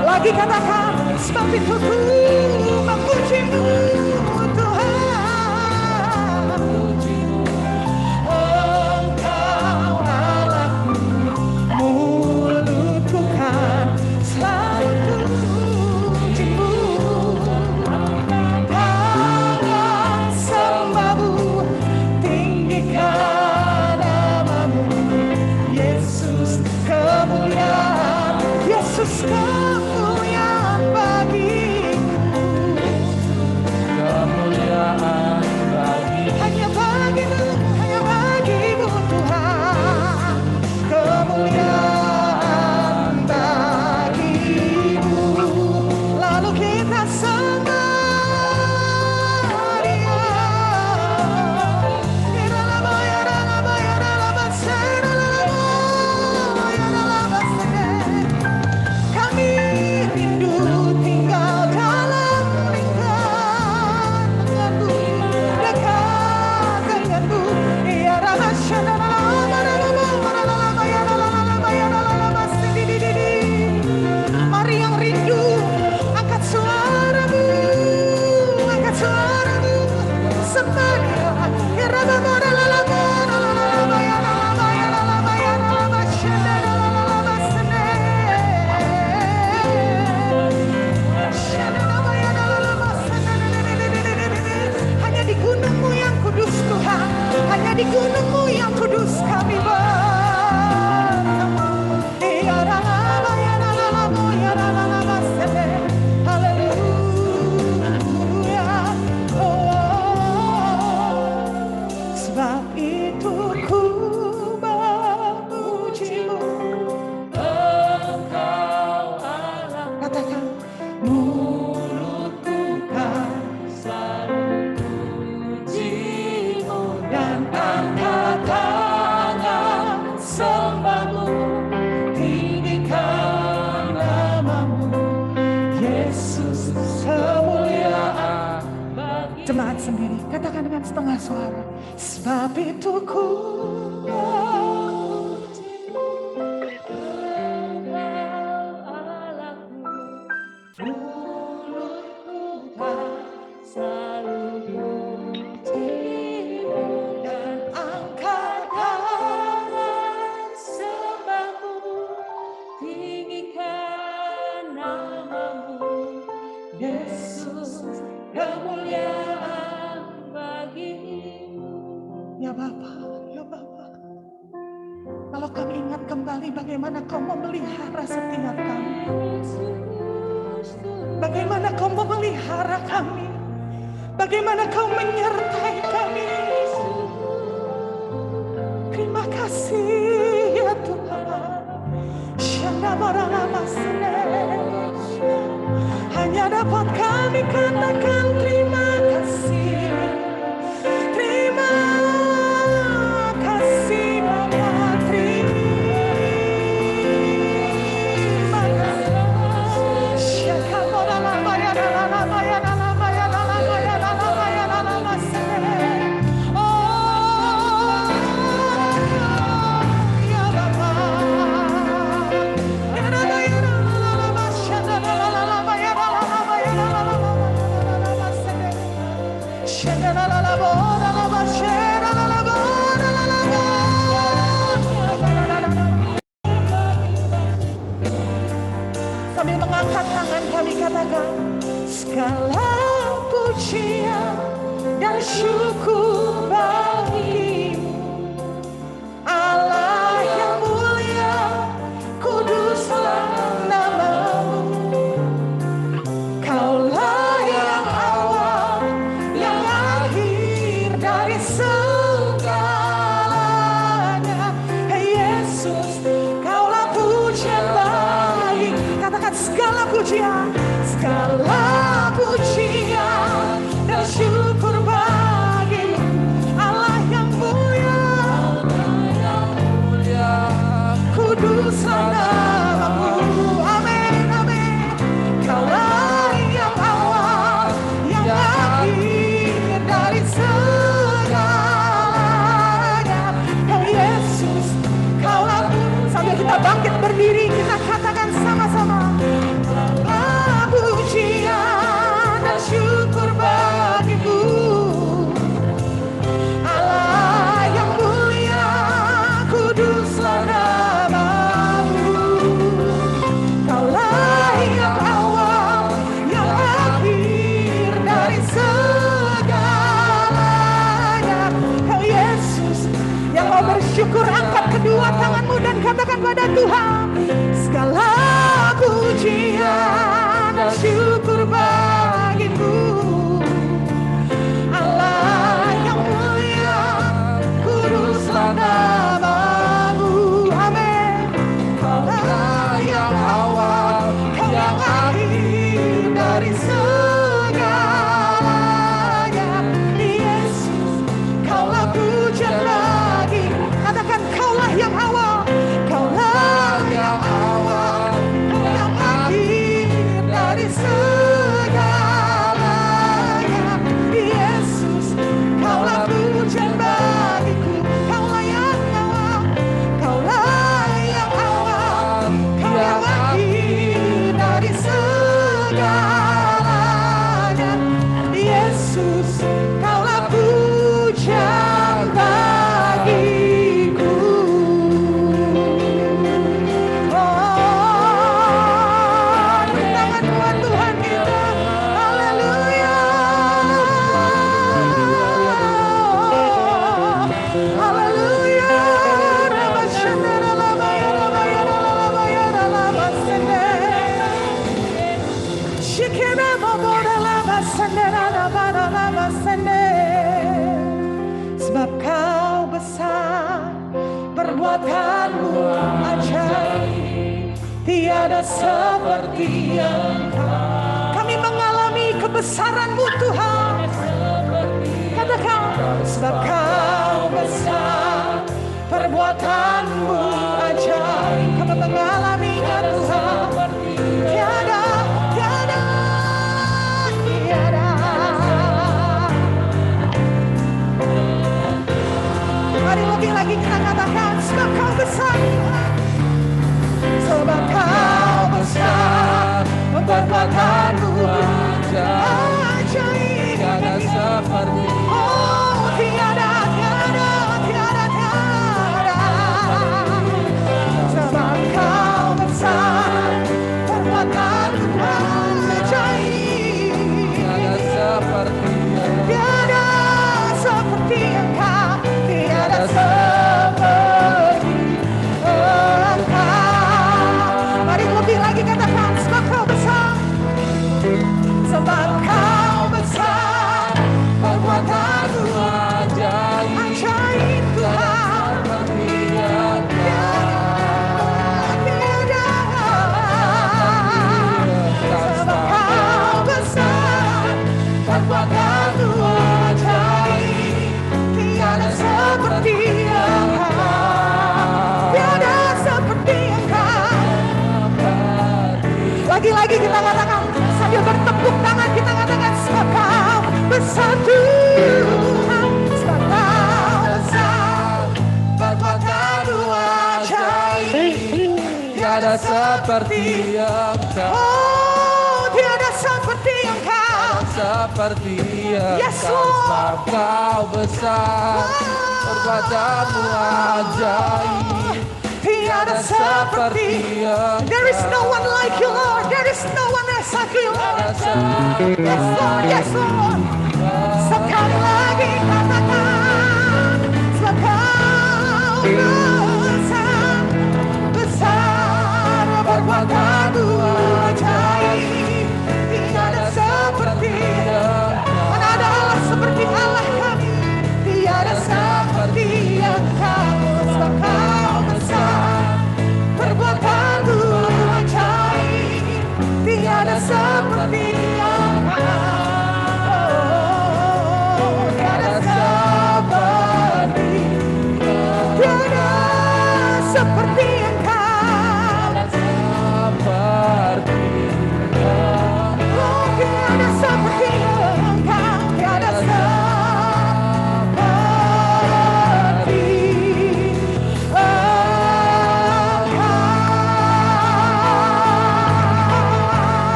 Lagi katakan, sebab itu ku memujimu Tuhan. Engkau Allahku, mulutku kan selalu pujimu. Tangan sembahmu, tinggikan namamu. Yesus kemuliaan, Yesus kemuliaan bagimu. Kemuliaan bagimu, hanya bagimu Tuhan. Kemuliaan bagimu. Lalu kita sembah Dia. Kami rindu tinggal dalam lingkunganmu, dekat denganmu. Ya Rabbana, mari yang rindu, angkat suaramu, sembah Dia. Ya Rabbana, hanya di gunungmu yang kudus Tuhan, hanya di gunungmu yang kudus kami bertemu. Haleluya. Sebab itu ku memujimu. Engkau Allah. Katakan, mulutku kan selalu pujimu, dan angkat tangan sembahmu, tinggikan namamu. Yesus kemuliaan bagi. Jemaat sendiri katakan dengan setengah suara, sebab itu ku memujimu. Engkau Allahku, mulutku kan selalu pujimu, dan angkat tangan sembahmu, tinggikan namamu. Yesus kemuliaan bagimu. Ya Bapa, ya Bapa, kalau kami ingat kembali bagaimana Kau memelihara setiap kami, bagaimana Kau memelihara kami, bagaimana Kau menyertai kami. Terima kasih ya Tuhan. Hanya dapat kami katakan terima kasih. Terima kasih Bapa, terima kasih. Sambil mengangkat tangan kami katakan, segala pujian dan syukur bagimu, Allah yang mulia, kuduslah namamu. Kaulah yang awal, yang akhir dari segalanya. Hey Yesus, Kaulah pujian baik. Katakan segala pujian dan syukur baik. bersyukur, angkat kedua tanganmu dan katakan pada Tuhan, segala pujian dan syukur bagimu, Allah yang mulia, kuduslah namamu. Amin. Kaulah yang awal, Kau yang akhir dari segalanya. Yesus, Kaulah pujian lagi. Katakan, Kaulah yang awal, Kaulah yang awal, Kau yang akhir dari segalanya. Yesus, Kaulah pujian bagiku. Kaulah yang awal, Kaulah yang awal, Kau yang akhir dari segalanya. Yesus, Kaulah pujian bagiku. Oh, di tangan buat Tuhan kita. Haleluya. Haleluya. Rabashana labaya labaya labaya labasende. Shikera mabora labasende labara labasende. Sebab Kau besar, perbuatanmu ajaib, tiada seperti Engkau. Kami mengalami kebesaran-Mu Tuhan. Katakan, sebab Kau besar, perbuatanmu ajaib. Kami mengalami Tuhan. Tiada, tiada, tiada. Mari lebih lagi kita katakan, sebab Kau besar, sebab Kau besar, perbuatanmu ajaib. Tiada seperti Oh, tiada, tiada, tiada, tiada. Sebab Kau besar, perbuatanmu ajaib. tiada seperti Tiada seperti Engkau, tiada seperti Engkau. Mari lebih lagi katakan, sebab Kau besar, sebab Kau besar, perbuatanmu ajaib. ajaib Tuhan. Tiada, sebab Kau besar, perbuatanmu ajaib. Tiada seperti Engkau, tiada seperti Engkau. Lagi-lagi kita katakan, sambil bertepuk tangan kita katakan, sebab Kau besar Tuhan, sebab Kau besar, perbuatanmu ajaib. Tiada seperti Engkau, Oh, tiada seperti Engkau. seperti Yes, Engkau. Lord. Sebab Kau besar, perbuatanmu ajaib. Tiada seperti. There is no one like you, Lord. There is no one else like you, Lord. Yes, Lord. Yes, Lord. Sekali lagi katakan, sebab Kau besar, besar, perbuatanmu ajaib. Tiada seperti. Mana ada Allah seperti Allah kami? Tiada seperti Engkau. Sebab Kau besar, perbuatanmu ajaib. Tiada seperti Engkau. Tiada seperti, tiada seperti Engkau. Seperti Oh, tiada seperti Engkau. Tiada seperti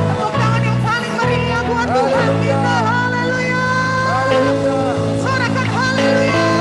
Tepuk tangan yang paling meriah buat Tuhan kita. Haleluya. Sorakan haleluya.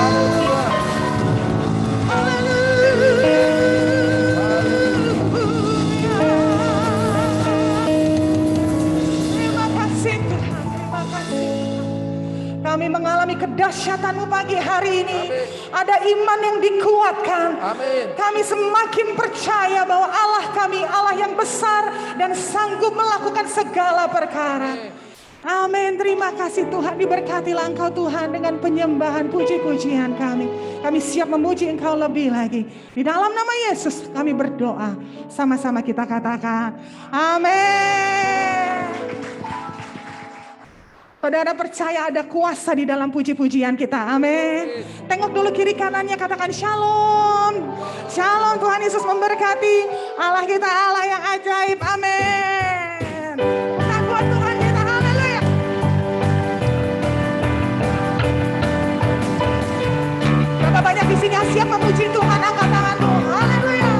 Kami mengalami kedahsyatan-Mu pagi hari ini. Ada iman yang dikuatkan. Amin. Kami semakin percaya bahwa Allah kami Allah yang besar dan sanggup melakukan segala perkara. Amin. Terima kasih Tuhan. Diberkatilah Engkau Tuhan dengan penyembahan puji-pujian kami. Kami siap memuji Engkau lebih lagi. Di dalam nama Yesus kami berdoa. Sama-sama kita katakan amin. Saudara percaya ada kuasa di dalam puji-pujian kita. Amin. Tengok dulu kiri kanannya, katakan shalom. Shalom, Tuhan Yesus memberkati. Allah kita Allah yang ajaib. Amin. Buat Tuhan kita, haleluya. Berapa banyak di sini yang siap memuji Tuhan, angkat tanganmu. Haleluya.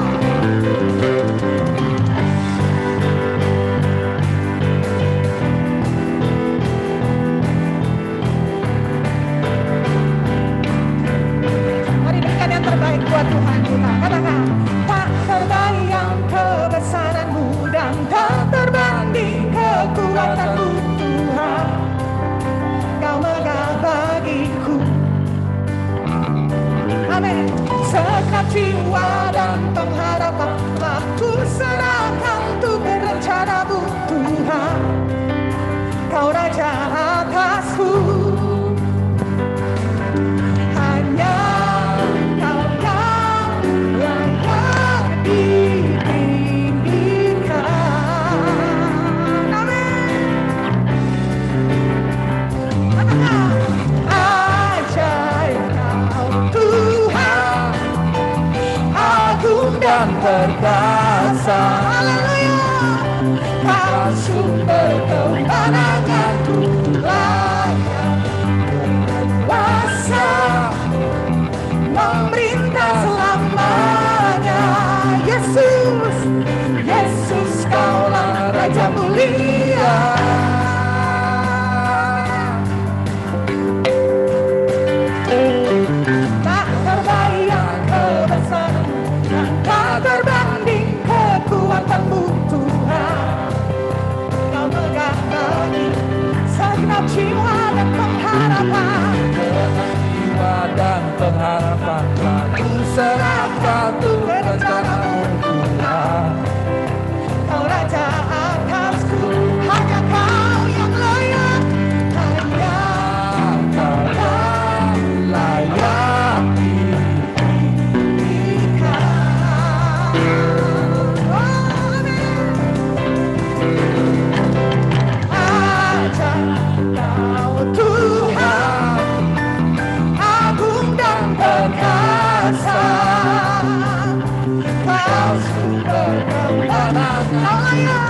Terbaik buat Tuhan kita. Katakan, tak terbayang kebesaran-Mu dan tak terbanding kekuatan-Mu Tuhan. Kau megah bagiku. Amin. Segenap jiwa dan pengharapan telah ku serahkan untuk rencana-Mu Tuhan. Kau Raja atasku. Hanya dan perkasa. Haleluya. Kau sumber kemenanganku, layak berkuasa memerintah selamanya. Yesus, Yesus Kaulah Raja mulia. Tak terbayang kebesaran dan tak terbanding kekuatan-Mu Tuhan. Kau megah bagi segenap jiwa dan pengharapan. Segenap jiwa dan pengharapan ku serahkan untuk rencana-Mu Tuhan. Kau Raja atasku, hanya Kau yang layak. Hanya Kau yang layak ditinggikan. Amin. Ajaib Kau Tuhan, agung dan perkasa. Kau sumber kemenangan, Kau layak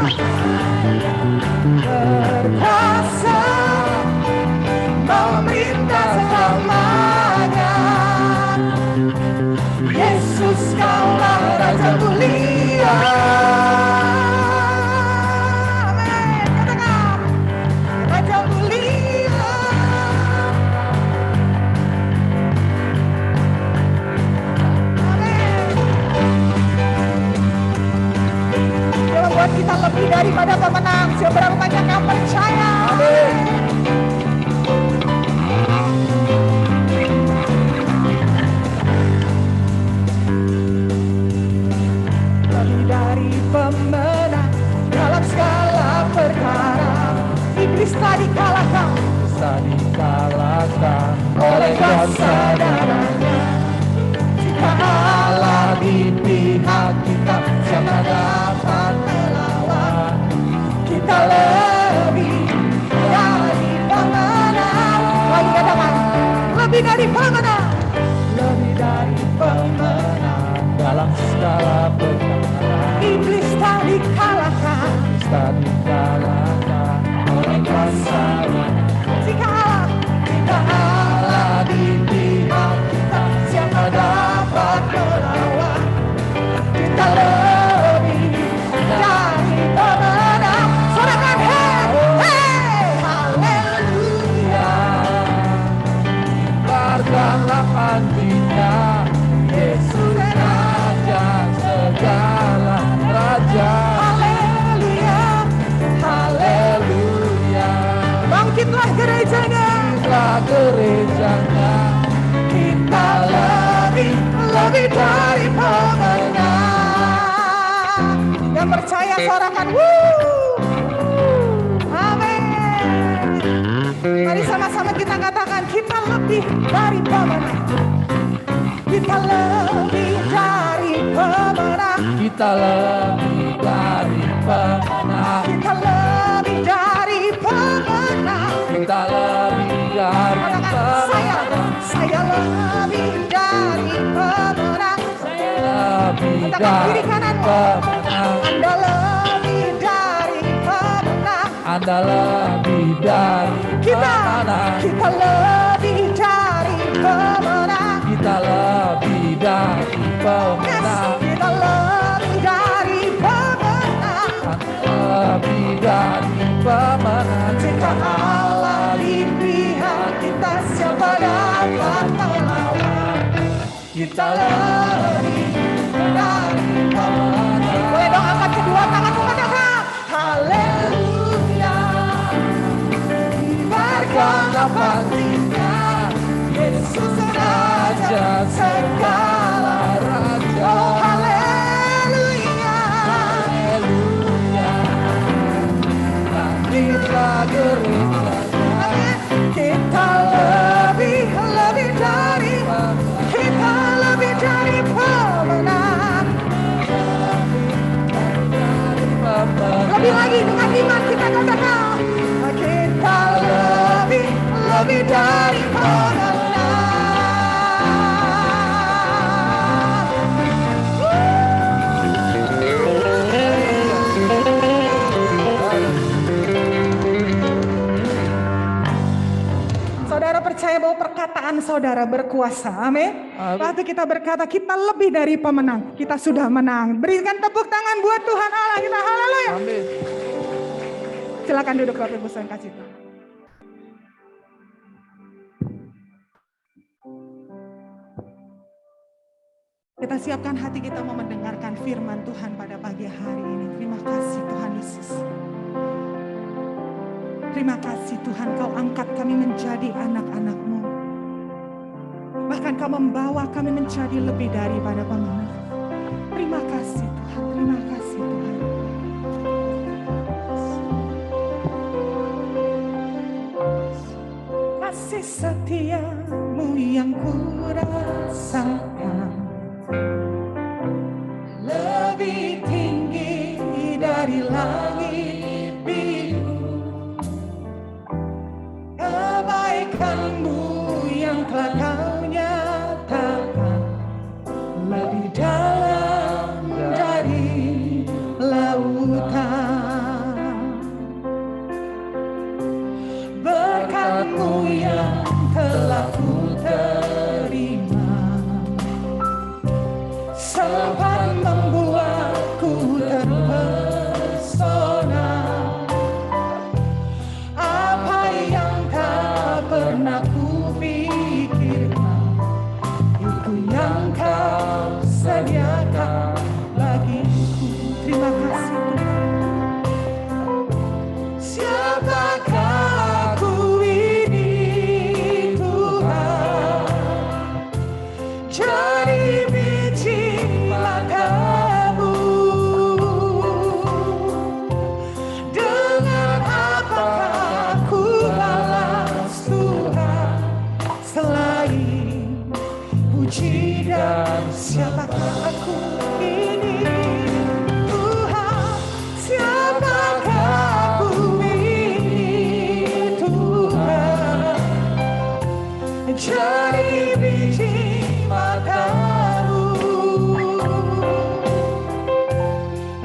berkuasa, memerintah selamanya. Yesus Kaulah Raja mulia. Amin. Katakan, Raja mulia. Amin. Dia membuat kita lebih daripada pemenang. Seberapa banyak yang percaya? Amin. Lebih dari pemenang dalam segala perkara. Iblis telah dikalahkan, Bisa dikalahkan oleh kuasa darahnya. Jika Allah di pihak kita, siapa dapat melawan? Kita lebih dari pemenang. Lagi katakan, lebih dari pemenang. Lebih dari pemenang. dalam segala perkara. Iblis tak dikalahkan. Bisa dikalahkan oleh kuasa. Jika Allah di pihak kita, siapa dapat melawan? Kita lebih dari pemenang. Sorakan hey, haleluya. Barkanlah pantinya, Yesus Raja segala raja. Haleluya, haleluya. Bangkitlah gerejanya. Bangkitlah gerejanya, Kita lebih dari pemenang. Yang percaya sorakan wuh. Amin. Mari sama-sama kita katakan, kita lebih dari pemenang. Kita lebih dari pemenang. kita lebih dari pemenang, Kita lebih dari pemenang. kita lebih dari Katakan, pemenang, saya lebih dari pemenang. lebih Katakan kiri dari kanan, pemenang. Anda lebih dari pemenang. Anda lebih dari pemenang, Kita lebih dari pemenang. kita lebih dari Yes, pemenang, kita lebih dari pemenang. lebih dari pemenang. Jika Allah di pihak kita, siapa dapat melawan? Kita Lebih dari pemenang. Boleh dong angkat kedua tanganmu, katakan haleluya. Kibarkanlah pantinya, Yesus Raja segala raja. Oh haleluya. Haleluya, bangkitlah gerejanya, Kita lebih dari, kita lebih dari pemenang. Lebih lagi dengan iman kita katakan, kita lebih dari pemenang. Saudara percaya bahwa perkataan saudara berkuasa, amin. Amin. Waktu kita berkata kita lebih dari pemenang, kita sudah menang. Berikan tepuk tangan buat Tuhan Allah kita, haleluya. amin. Silakan duduk Bapak Ibu saya kasih Tuhan. Kita siapkan hati kita mau mendengarkan firman Tuhan pada pagi hari ini. Terima kasih Tuhan Yesus. Terima kasih Tuhan, Kau angkat kami menjadi anak-anak-Mu. Bahkan Kau membawa kami menjadi lebih daripada pemenang. Terima kasih Tuhan, terima kasih Tuhan. Kasih setiamu yang kurasakan lebih tinggi dari langit biru. Kebaikanmu yang telah Kau nyatakan lebih dalam dari lautan. Berkat-Mu yang telah Ku terima sempat membuatku terpesona. Apa yang tak pernah ku pikirkan, itu yang Kau sediakan bagiku. Terima kasih Tuhan. Siapakah aku ini Tuhan? Jadi biji matamu. Dengan apakah aku balas Tuhan selain puji dan siapakah aku ini Tuhan? Siapakah aku ini Tuhan? Jadi biji matamu.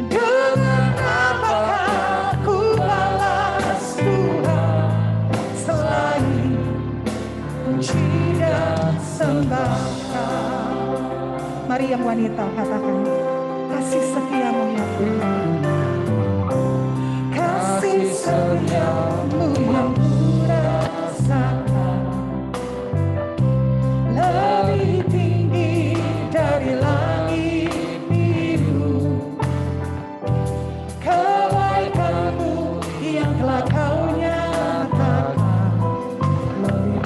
Dengan apakah ku balas Tuhan selain puji dan sembahkan. Mari yang wanita katakan, kasih setiamu ya Tuhan. Kasih setiamu yang kurasakan lebih tinggi dari langit biru. Kebaikanmu yang telah Kau nyatakan lebih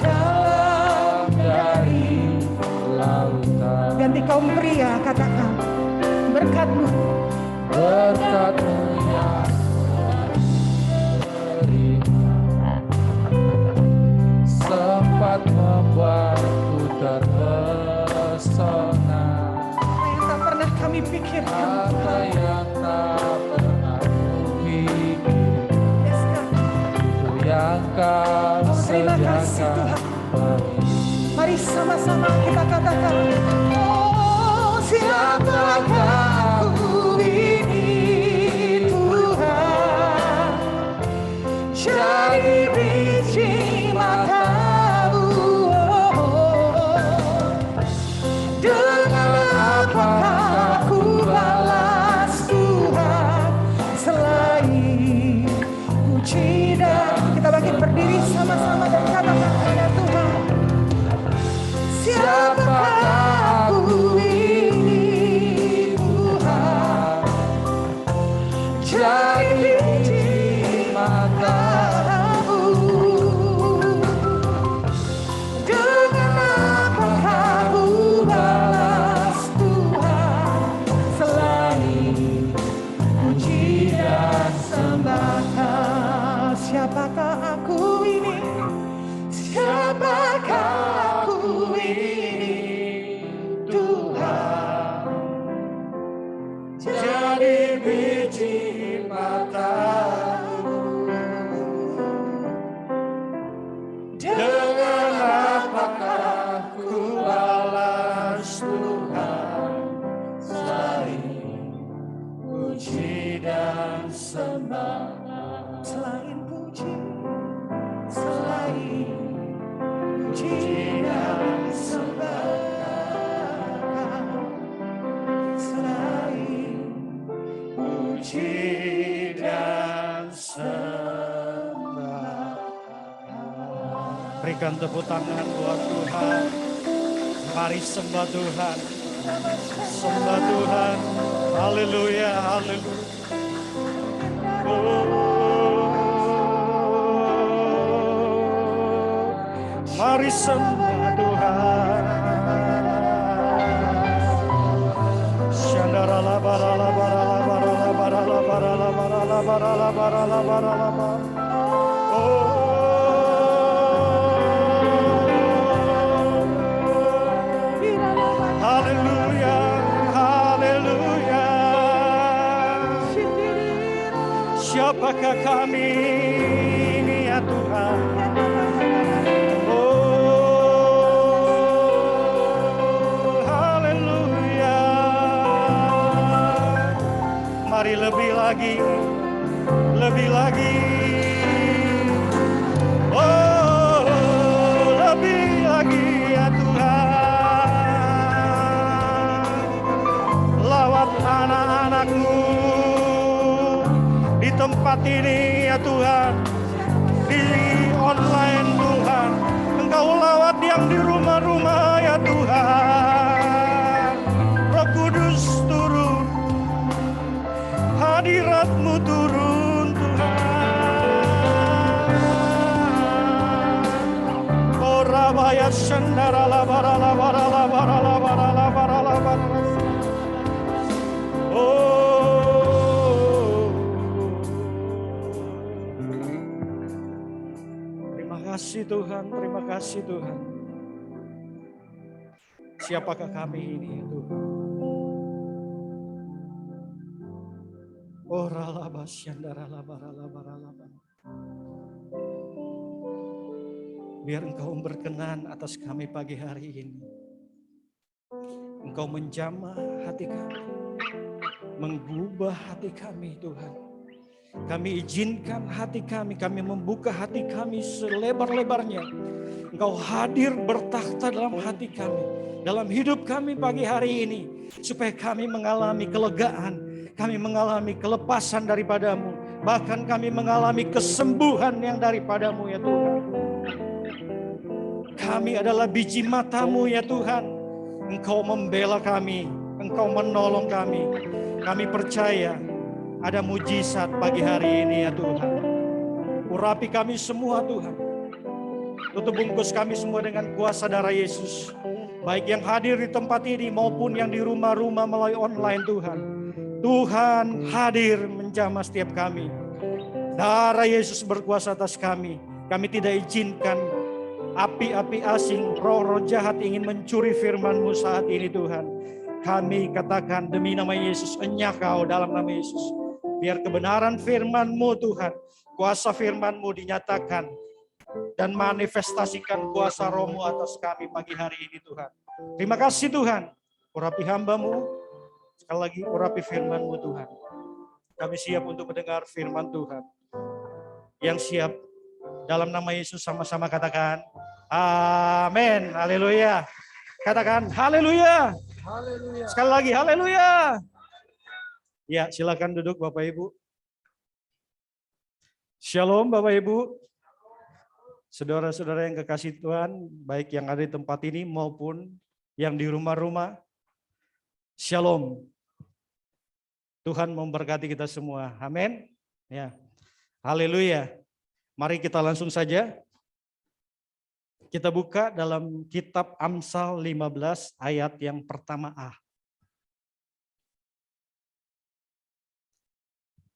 berkat-Mu. Berkat-Mu yang berikan sempat membuatku terpesona. Apa yang tak pernah kami pikirkan. Apa yang tak pernah kupikir, Yes, God. itu yang Kau Terima kasih, sediakan Tuhan. bagi. Mari sama-sama kita katakan, oh siapakah aku ini Tuhan, jadi biji mata-Mu. Dengan apakah aku balas Tuhan selain puji dan kita bangkit berdiri sama-sama dan katakan kepada Tuhan. Siapakah aku ini Tuhan, jadi biji mata-Mu. Dengan apakah aku balas Tuhan selain puji dan sembah. Siapakah aku ini? Siapakah aku ini Tuhan, jadi biji mata-Mu. Dengan apakah ku balas Tuhan selain puji dan sembah. Selain puji, selain puji dan sembah, selain puji dan sembah. Berikan tepuk tangan buat Tuhan. Mari sembah Tuhan. Sembah Tuhan. Haleluya, haleluya. Mari sembah Tuhan. Shandarala barala barala barala barala barala barala barala barala barala. Haleluya, haleluya. Siapakah kami ini ya Tuhan? Haleluya. Mari lebih lagi, lebih lagi. Oh, lebih lagi ya Tuhan. Lawat anak-anak-Mu di tempat ini ya Tuhan, di online Tuhan. Engkau lawat yang di rumah-rumah ya Tuhan. Roh Kudus turun, hadirat-Mu turun Tuhan. Oh Rabaya Shandarala barala barala barala barala barala barala. Terima kasih Tuhan, terima kasih Tuhan. Siapakah kami ini ya Tuhan? Oh ralaba syandarala barala barala. Biar Engkau berkenan atas kami pagi hari ini. Engkau menjamah hati kami, mengubah hati kami Tuhan. Kami izinkan hati kami membuka hati kami selebar-lebarnya. Engkau hadir bertakhta dalam hati kami, dalam hidup kami pagi hari ini. Supaya kami mengalami kelegaan, kami mengalami kelepasan daripadamu. Bahkan kami mengalami kesembuhan yang daripadamu ya Tuhan. Kami adalah biji mata-Mu ya Tuhan. Engkau membela kami, Engkau menolong kami. Kami percaya ada mujizat pagi hari ini ya Tuhan. Urapi kami semua Tuhan. Tutup bungkus kami semua dengan kuasa darah Yesus. Baik yang hadir di tempat ini maupun yang di rumah-rumah melalui online Tuhan. Tuhan hadir menjamah setiap kami. Darah Yesus berkuasa atas kami. Kami tidak izinkan api-api asing, roh-roh jahat ingin mencuri firman-Mu saat ini Tuhan. Kami katakan demi nama Yesus, enyakau dalam nama Yesus. Biar kebenaran firman-Mu Tuhan, kuasa firman-Mu dinyatakan dan manifestasikan kuasa Roh-Mu atas kami pagi hari ini Tuhan. Terima kasih Tuhan, urapi hamba-Mu, sekali lagi urapi firman-Mu Tuhan. Kami siap untuk mendengar firman Tuhan. Yang siap dalam nama Yesus sama-sama katakan, amin, haleluya. Katakan, haleluya. Haleluya. Sekali lagi, haleluya. Ya, silakan duduk Bapak Ibu. Shalom Bapak Ibu. Saudara-saudara yang kekasih Tuhan, baik yang ada di tempat ini maupun yang di rumah-rumah. Shalom. Tuhan memberkati kita semua. Amin. Ya. Haleluya. Mari kita langsung saja. Kita buka dalam kitab Amsal 15 ayat yang pertama A.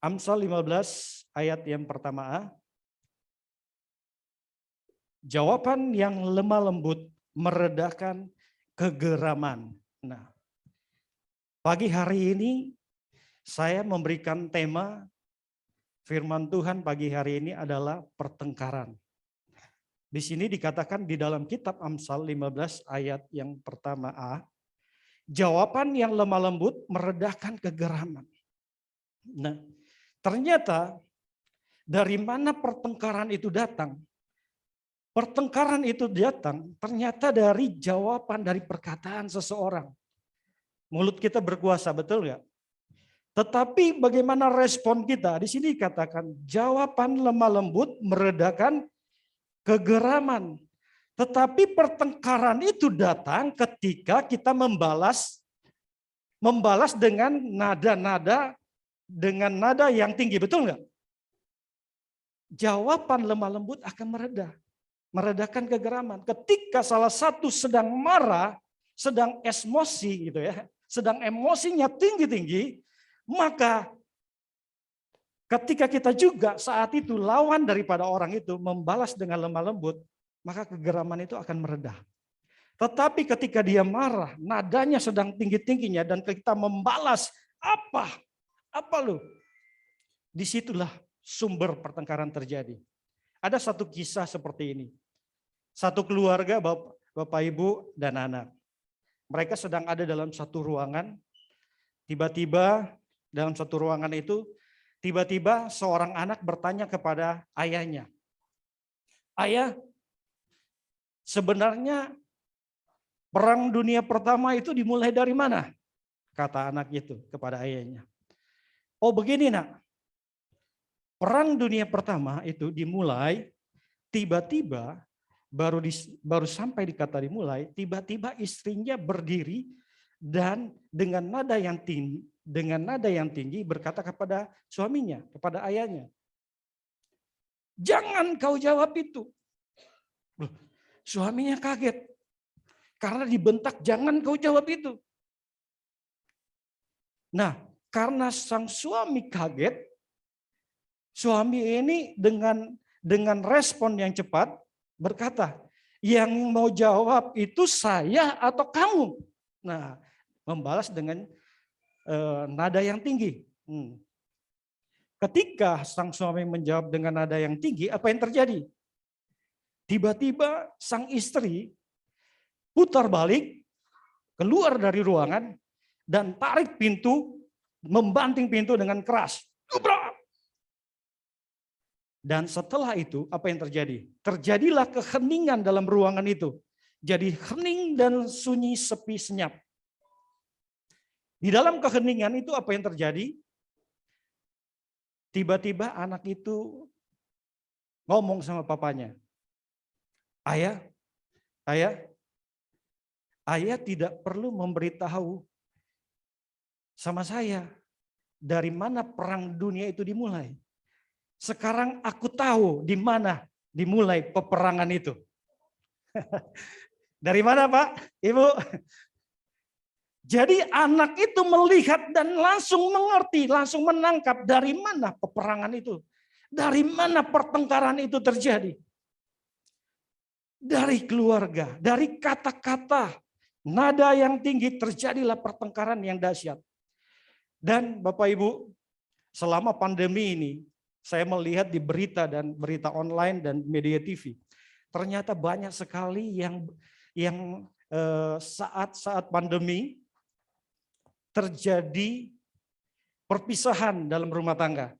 Amsal 15 ayat yang pertama A. Jawaban yang lemah lembut meredakan kegeraman. Nah, pagi hari ini saya memberikan tema firman Tuhan pagi hari ini adalah pertengkaran. Di sini dikatakan di dalam kitab Amsal 15 ayat yang pertama A. Jawaban yang lemah lembut meredakan kegeraman. Nah, ternyata dari mana pertengkaran itu datang? Pertengkaran itu datang ternyata dari jawaban dari perkataan seseorang. Mulut kita berkuasa, betul nggak? Tetapi bagaimana respon kita? Di sini dikatakan jawaban lemah lembut meredakan kegeraman. Tetapi pertengkaran itu datang ketika kita membalas dengan nada yang tinggi, betul nggak? Jawaban lemah lembut akan meredakan kegeraman. Ketika salah satu sedang marah, sedang emosi gitu ya, sedang emosinya tinggi-tinggi, maka ketika kita juga saat itu lawan daripada orang itu membalas dengan lemah lembut, maka kegeraman itu akan meredah. Tetapi ketika dia marah, nadanya sedang tinggi-tingginya dan kita membalas, apa lu? Disitulah sumber pertengkaran terjadi. Ada satu kisah seperti ini. Satu keluarga, Bapak, Ibu, dan anak. Mereka sedang ada dalam satu ruangan. Tiba-tiba dalam satu ruangan itu, tiba-tiba seorang anak bertanya kepada ayahnya. Ayah, sebenarnya Perang Dunia Pertama itu dimulai dari mana? Kata anak itu kepada ayahnya. Oh begini nak, Perang Dunia Pertama itu dimulai tiba-tiba baru sampai di kata dimulai, tiba-tiba istrinya berdiri dan dengan nada yang tinggi berkata kepada suaminya, kepada ayahnya, jangan kau jawab itu. Loh, suaminya kaget karena dibentak jangan kau jawab itu. Nah, karena sang suami kaget, suami ini dengan respon yang cepat berkata, yang mau jawab itu saya atau kamu? Nah, membalas dengan nada yang tinggi. Ketika sang suami menjawab dengan nada yang tinggi, apa yang terjadi? Tiba-tiba sang istri putar balik, keluar dari ruangan, dan tarik pintu, membanting pintu dengan keras. Dan setelah itu apa yang terjadi? Terjadilah keheningan dalam ruangan itu. Jadi hening dan sunyi sepi senyap. Di dalam keheningan itu apa yang terjadi? Tiba-tiba anak itu ngomong sama papanya. Ayah tidak perlu memberitahu sama saya dari mana perang dunia itu dimulai. Sekarang aku tahu di mana dimulai peperangan itu. Dari mana Pak, Ibu? Jadi anak itu melihat dan langsung mengerti, langsung menangkap dari mana peperangan itu. Dari mana pertengkaran itu terjadi. Dari keluarga, dari kata-kata, nada yang tinggi terjadilah pertengkaran yang dahsyat. Dan Bapak Ibu, selama pandemi ini, saya melihat di berita dan berita online dan media TV, ternyata banyak sekali yang saat-saat pandemi terjadi perpisahan dalam rumah tangga,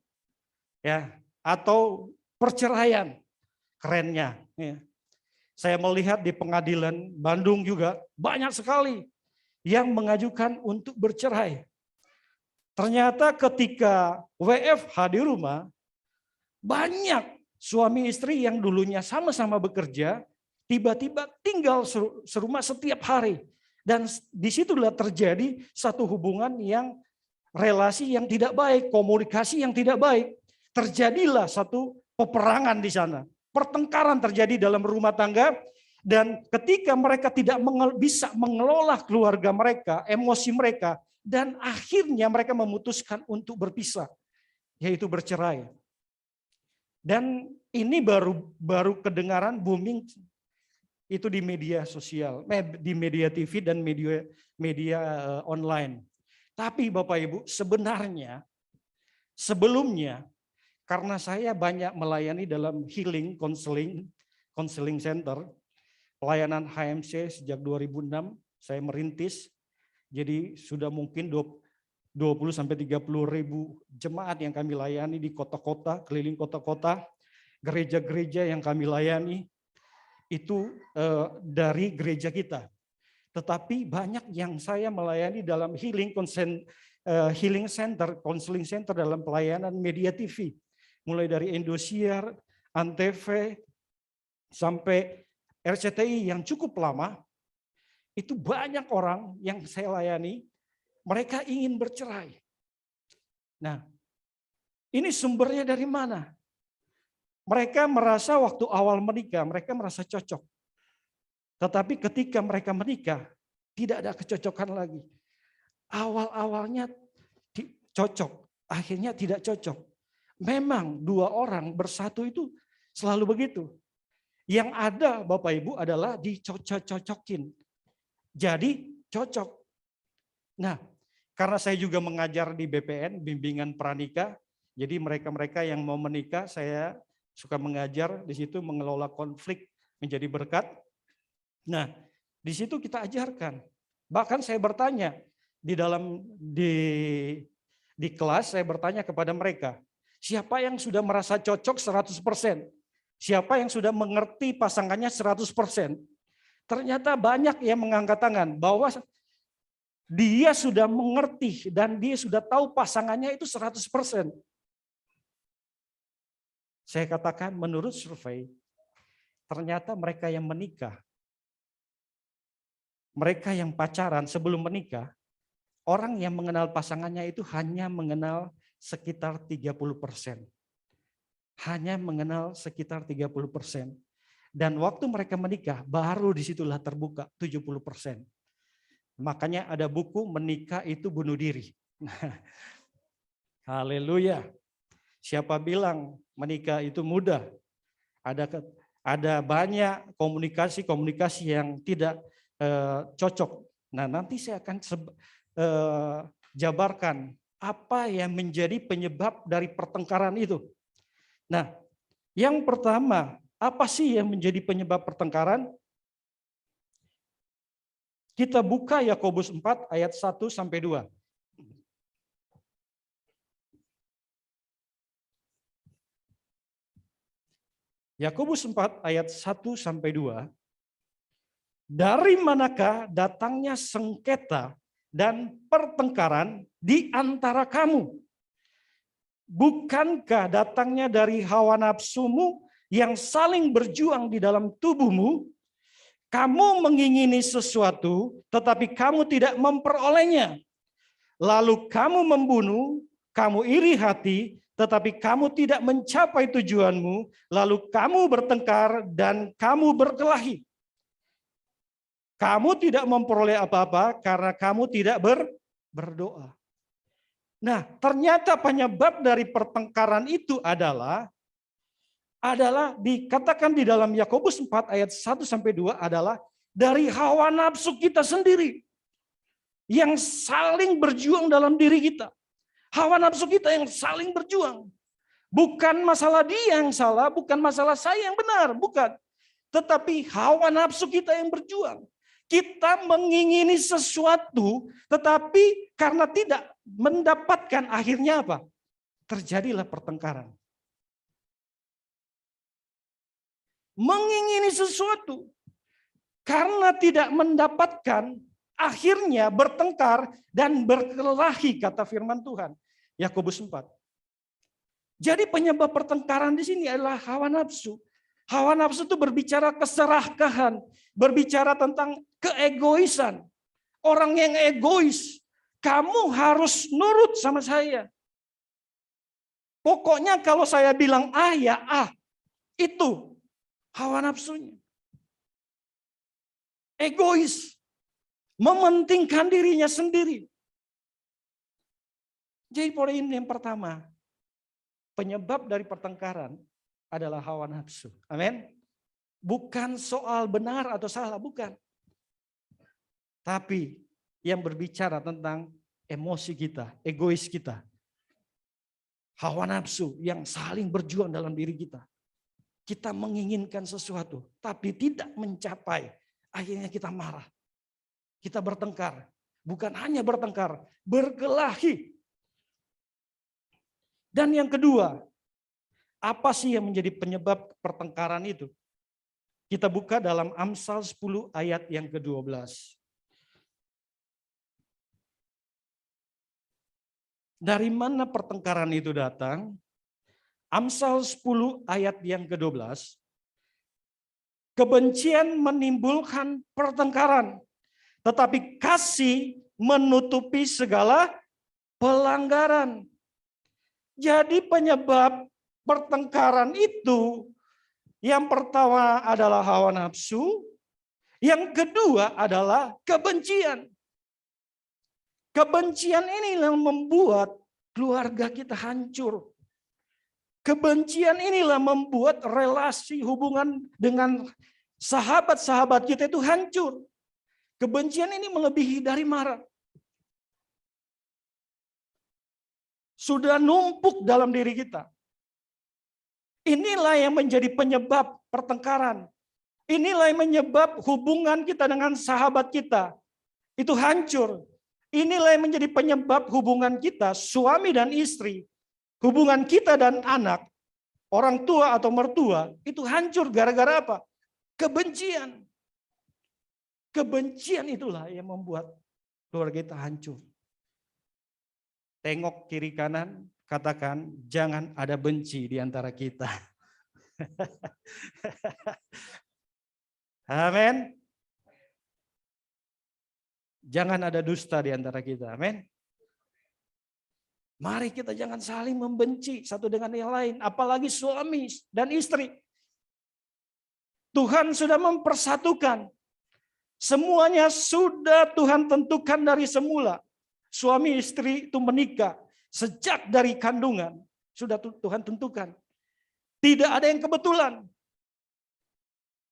ya, atau perceraian, kerennya. Ya. Saya melihat di pengadilan Bandung juga banyak sekali yang mengajukan untuk bercerai. Ternyata ketika WFH di rumah, banyak suami istri yang dulunya sama-sama bekerja, tiba-tiba tinggal serumah setiap hari. Dan disitulah terjadi satu hubungan yang relasi yang tidak baik, komunikasi yang tidak baik. Terjadilah satu peperangan di sana. Pertengkaran terjadi dalam rumah tangga. Dan ketika mereka tidak bisa mengelola keluarga mereka, emosi mereka, dan akhirnya mereka memutuskan untuk berpisah, yaitu bercerai. Dan ini baru kedengaran booming itu di media sosial, di media TV dan media online. Tapi Bapak Ibu, sebenarnya sebelumnya, karena saya banyak melayani dalam healing counseling center, pelayanan HMC sejak 2006 saya merintis. Jadi sudah mungkin 20 sampai 30 ribu jemaat yang kami layani di kota-kota, keliling kota-kota, gereja-gereja yang kami layani itu dari gereja kita. Tetapi banyak yang saya melayani dalam healing center, counseling center dalam pelayanan media TV. Mulai dari Indosiar, Antv, sampai RCTI yang cukup lama, itu banyak orang yang saya layani, mereka ingin bercerai. Nah, ini sumbernya dari mana? Mereka merasa waktu awal menikah, mereka merasa cocok. Tetapi ketika mereka menikah, tidak ada kecocokan lagi. Awal-awalnya cocok, akhirnya tidak cocok. Memang dua orang bersatu itu selalu begitu. Yang ada Bapak Ibu adalah dicocok-cocokin. Jadi cocok. Nah, karena saya juga mengajar di BPN, bimbingan pranikah, jadi mereka-mereka yang mau menikah, saya suka mengajar di situ mengelola konflik menjadi berkat. Nah, di situ kita ajarkan. Bahkan saya bertanya di kelas, saya bertanya kepada mereka, siapa yang sudah merasa cocok 100%? Siapa yang sudah mengerti pasangannya 100%? Ternyata banyak yang mengangkat tangan bahwa dia sudah mengerti dan dia sudah tahu pasangannya itu 100%. Saya katakan menurut survei, ternyata mereka yang menikah, mereka yang pacaran sebelum menikah, orang yang mengenal pasangannya itu hanya mengenal sekitar 30%. Hanya mengenal sekitar 30%. Dan waktu mereka menikah, baru disitulah terbuka 70%. Makanya ada buku menikah itu bunuh diri. Haleluya. Siapa bilang menikah itu mudah? Ada banyak komunikasi yang tidak cocok. Nah, nanti saya akan jabarkan apa yang menjadi penyebab dari pertengkaran itu. Nah, yang pertama, apa sih yang menjadi penyebab pertengkaran? Kita buka Yakobus 4 ayat 1 sampai 2. Yakobus 4 ayat 1 sampai 2. Dari manakah datangnya sengketa dan pertengkaran di antara kamu? Bukankah datangnya dari hawa nafsumu yang saling berjuang di dalam tubuhmu? Kamu mengingini sesuatu, tetapi kamu tidak memperolehnya. Lalu kamu membunuh, kamu iri hati, tetapi kamu tidak mencapai tujuanmu. Lalu kamu bertengkar dan kamu berkelahi. Kamu tidak memperoleh apa-apa karena kamu tidak berdoa. Nah, ternyata penyebab dari pertengkaran itu adalah dikatakan di dalam Yakobus 4 ayat 1 sampai 2 adalah dari hawa nafsu kita sendiri yang saling berjuang dalam diri kita. Hawa nafsu kita yang saling berjuang. Bukan masalah dia yang salah, bukan masalah saya yang benar, bukan. Tetapi hawa nafsu kita yang berjuang. Kita mengingini sesuatu, tetapi karena tidak mendapatkan, akhirnya apa? Terjadilah pertengkaran. Mengingini sesuatu, karena tidak mendapatkan, akhirnya bertengkar dan berkelahi, kata firman Tuhan. Yakobus 4. Jadi penyebab pertengkaran di sini adalah hawa nafsu. Hawa nafsu itu berbicara keserakahan, berbicara tentang keegoisan. Orang yang egois, kamu harus nurut sama saya. Pokoknya kalau saya bilang A ya A, itu hawa nafsunya. Egois, mementingkan dirinya sendiri. Jadi poin yang pertama, penyebab dari pertengkaran adalah hawa nafsu. Amin. Bukan soal benar atau salah, bukan. Tapi yang berbicara tentang emosi kita, egois kita. Hawa nafsu yang saling berjuang dalam diri kita. Kita menginginkan sesuatu, tapi tidak mencapai. Akhirnya kita marah. Kita bertengkar. Bukan hanya bertengkar, berkelahi. Dan yang kedua, apa sih yang menjadi penyebab pertengkaran itu? Kita buka dalam Amsal 10 ayat yang ke-12. Dari mana pertengkaran itu datang? Amsal 10 ayat yang ke-12. Kebencian menimbulkan pertengkaran, tetapi kasih menutupi segala pelanggaran. Jadi penyebab pertengkaran itu, yang pertama adalah hawa nafsu, yang kedua adalah kebencian. Kebencian ini yang membuat keluarga kita hancur. Kebencian inilah membuat relasi hubungan dengan sahabat-sahabat kita itu hancur. Kebencian ini melebihi dari marah. Sudah numpuk dalam diri kita. Inilah yang menjadi penyebab pertengkaran. Inilah yang menyebab hubungan kita dengan sahabat kita itu hancur. Inilah yang menjadi penyebab hubungan kita suami dan istri. Hubungan kita dan anak, orang tua atau mertua, itu hancur gara-gara apa? Kebencian. Kebencian itulah yang membuat keluarga kita hancur. Tengok kiri kanan, katakan jangan ada benci di antara kita. Amin. Jangan ada dusta di antara kita. Amin. Mari kita jangan saling membenci satu dengan yang lain, apalagi suami dan istri. Tuhan sudah mempersatukan. Semuanya sudah Tuhan tentukan dari semula. Suami istri itu menikah sejak dari kandungan. Sudah Tuhan tentukan. Tidak ada yang kebetulan.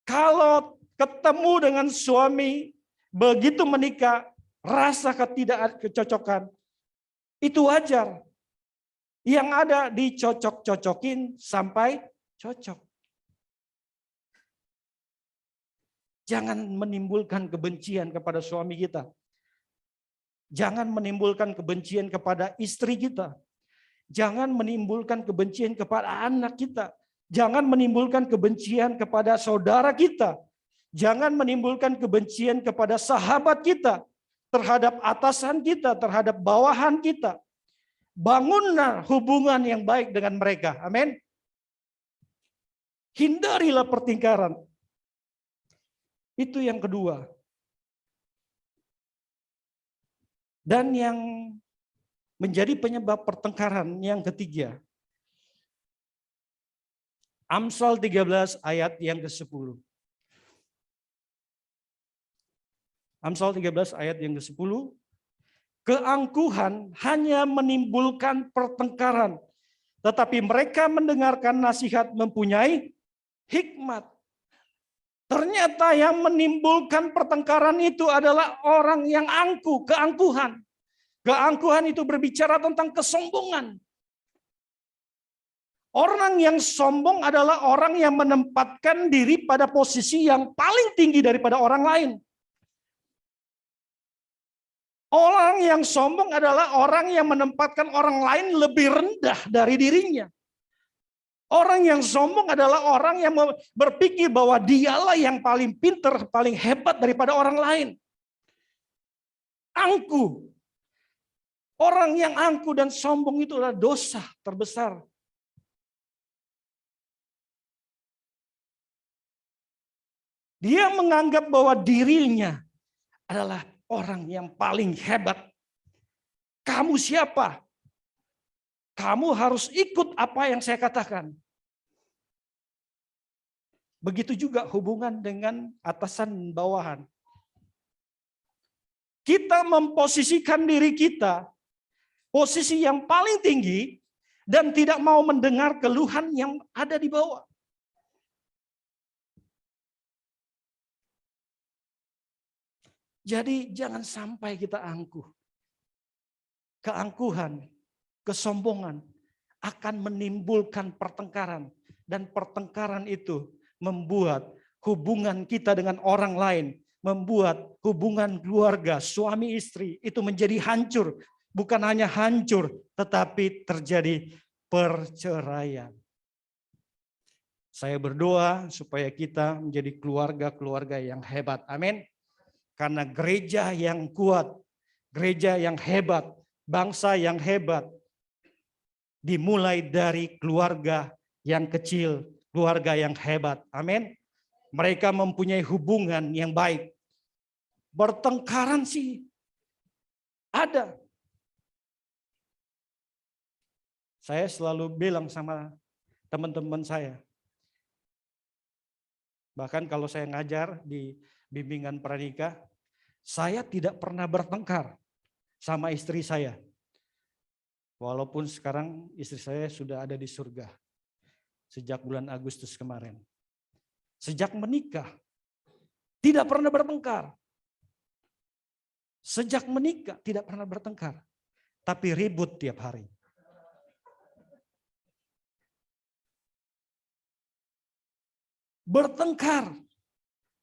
Kalau ketemu dengan suami, begitu menikah, rasa ketidakcocokan, itu wajar. Yang ada dicocok-cocokin sampai cocok. Jangan menimbulkan kebencian kepada suami kita. Jangan menimbulkan kebencian kepada istri kita. Jangan menimbulkan kebencian kepada anak kita. Jangan menimbulkan kebencian kepada saudara kita. Jangan menimbulkan kebencian kepada sahabat kita. Terhadap atasan kita, terhadap bawahan kita. Bangunlah hubungan yang baik dengan mereka. Amin. Hindarilah pertengkaran. Itu yang kedua. Dan yang menjadi penyebab pertengkaran yang ketiga. Amsal 13 ayat yang ke-10. Amsal 13 ayat yang ke-10. Keangkuhan hanya menimbulkan pertengkaran, tetapi mereka mendengarkan nasihat mempunyai hikmat. Ternyata yang menimbulkan pertengkaran itu adalah orang yang angkuh, keangkuhan. Keangkuhan itu berbicara tentang kesombongan. Orang yang sombong adalah orang yang menempatkan diri pada posisi yang paling tinggi daripada orang lain. Orang yang sombong adalah orang yang menempatkan orang lain lebih rendah dari dirinya. Orang yang sombong adalah orang yang berpikir bahwa dialah yang paling pintar, paling hebat daripada orang lain. Angkuh. Orang yang angkuh dan sombong itu adalah dosa terbesar. Dia menganggap bahwa dirinya adalah orang yang paling hebat. Kamu siapa? Kamu harus ikut apa yang saya katakan. Begitu juga hubungan dengan atasan bawahan. Kita memposisikan diri kita posisi yang paling tinggi dan tidak mau mendengar keluhan yang ada di bawah. Jadi jangan sampai kita angkuh. Keangkuhan, kesombongan akan menimbulkan pertengkaran. Dan pertengkaran itu membuat hubungan kita dengan orang lain, membuat hubungan keluarga, suami istri itu menjadi hancur. Bukan hanya hancur, tetapi terjadi perceraian. Saya berdoa supaya kita menjadi keluarga-keluarga yang hebat. Amin. Karena gereja yang kuat, gereja yang hebat, bangsa yang hebat, dimulai dari keluarga yang kecil, keluarga yang hebat. Amin. Mereka mempunyai hubungan yang baik. Bertengkaran sih ada. Saya selalu bilang sama teman-teman saya, bahkan kalau saya ngajar di bimbingan pranikah, saya tidak pernah bertengkar sama istri saya. Walaupun sekarang istri saya sudah ada di surga sejak bulan Agustus kemarin. Sejak menikah tidak pernah bertengkar. Sejak menikah tidak pernah bertengkar, tapi ribut tiap hari. Bertengkar,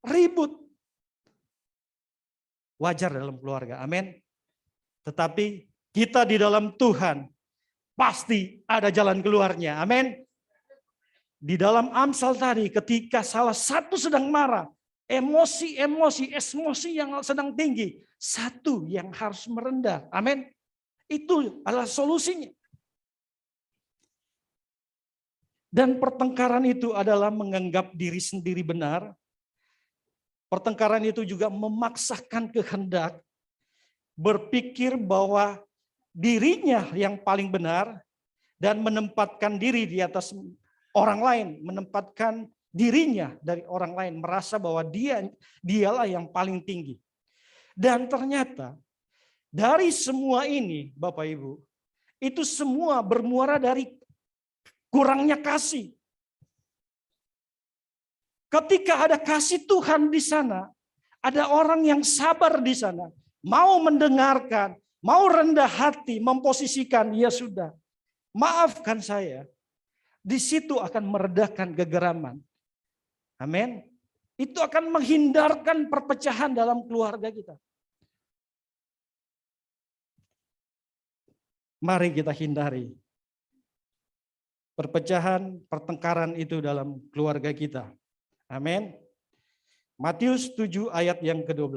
ribut. Wajar dalam keluarga, amin. Tetapi kita di dalam Tuhan pasti ada jalan keluarnya, amin. Di dalam Amsal tadi ketika salah satu sedang marah, emosi yang sedang tinggi, satu yang harus merendah, amin. Itu adalah solusinya. Dan pertengkaran itu adalah menganggap diri sendiri benar. Pertengkaran itu juga memaksakan kehendak, berpikir bahwa dirinya yang paling benar dan menempatkan diri di atas orang lain, menempatkan dirinya dari orang lain, merasa bahwa dialah yang paling tinggi. Dan ternyata dari semua ini, Bapak Ibu, itu semua bermuara dari kurangnya kasih. Ketika ada kasih Tuhan di sana, ada orang yang sabar di sana, mau mendengarkan, mau rendah hati, memposisikan, ya sudah, maafkan saya. Di situ akan meredakan kegeraman. Amin. Itu akan menghindarkan perpecahan dalam keluarga kita. Mari kita hindari perpecahan, pertengkaran itu dalam keluarga kita. Amin. Matius 7 ayat yang ke-12.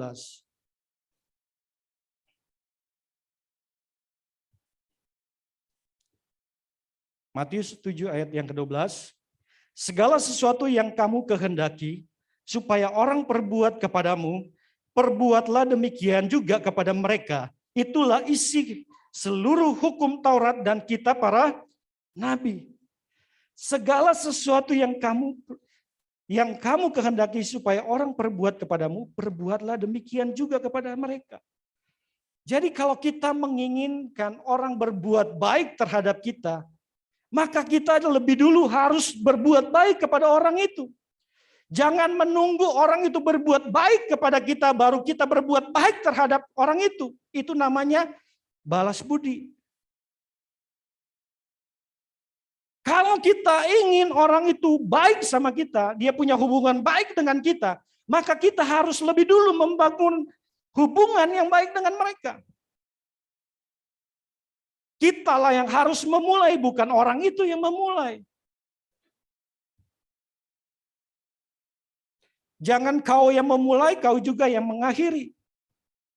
Matius 7 ayat yang ke-12. Segala sesuatu yang kamu kehendaki supaya orang perbuat kepadamu, perbuatlah demikian juga kepada mereka. Itulah isi seluruh hukum Taurat dan kitab para nabi. Segala sesuatu yang kamu yang kamu kehendaki supaya orang perbuat kepadamu, perbuatlah demikian juga kepada mereka. Jadi kalau kita menginginkan orang berbuat baik terhadap kita, maka kita lebih dulu harus berbuat baik kepada orang itu. Jangan menunggu orang itu berbuat baik kepada kita, baru kita berbuat baik terhadap orang itu. Itu namanya balas budi. Kalau kita ingin orang itu baik sama kita, dia punya hubungan baik dengan kita, maka kita harus lebih dulu membangun hubungan yang baik dengan mereka. Kitalah yang harus memulai, bukan orang itu yang memulai. Jangan kau yang memulai, kau juga yang mengakhiri.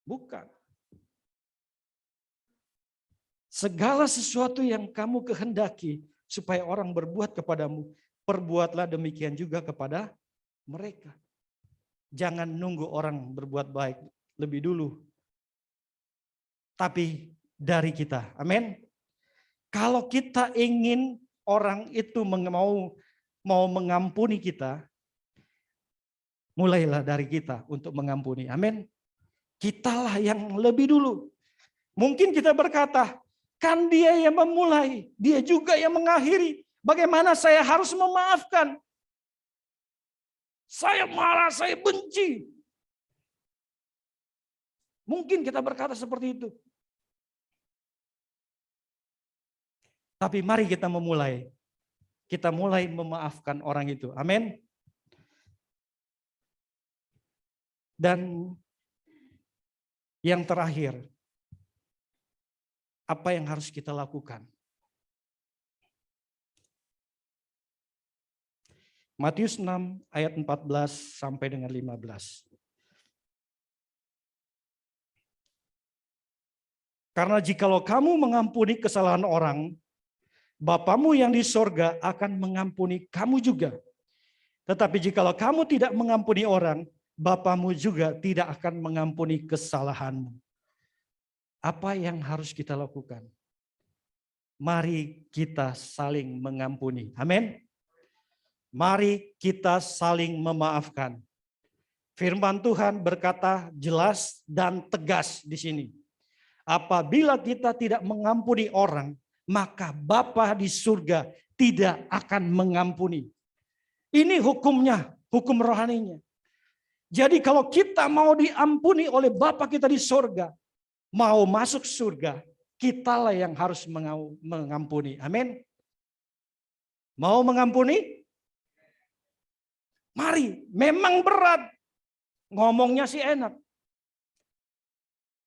Bukan. Segala sesuatu yang kamu kehendaki supaya orang berbuat kepadamu, perbuatlah demikian juga kepada mereka. Jangan nunggu orang berbuat baik lebih dulu. Tapi dari kita. Amin. Kalau kita ingin orang itu mau mengampuni kita, mulailah dari kita untuk mengampuni. Amin. Kitalah yang lebih dulu. Mungkin kita berkata, kan dia yang memulai, dia juga yang mengakhiri. Bagaimana saya harus memaafkan? Saya marah, saya benci. Mungkin kita berkata seperti itu. Tapi mari kita memulai. Kita mulai memaafkan orang itu. Amin. Dan yang terakhir, apa yang harus kita lakukan? Matius 6 ayat 14 sampai dengan 15. Karena jikalau kamu mengampuni kesalahan orang, Bapamu yang di sorga akan mengampuni kamu juga. Tetapi jikalau kamu tidak mengampuni orang, Bapamu juga tidak akan mengampuni kesalahanmu. Apa yang harus kita lakukan? Mari kita saling mengampuni. Amin. Mari kita saling memaafkan. Firman Tuhan berkata jelas dan tegas di sini. Apabila kita tidak mengampuni orang, maka Bapa di surga tidak akan mengampuni. Ini hukumnya, hukum rohaninya. Jadi kalau kita mau diampuni oleh Bapa kita di surga, mau masuk surga, kitalah yang harus mengampuni. Amin. Mau mengampuni? Mari, memang berat. Ngomongnya sih enak.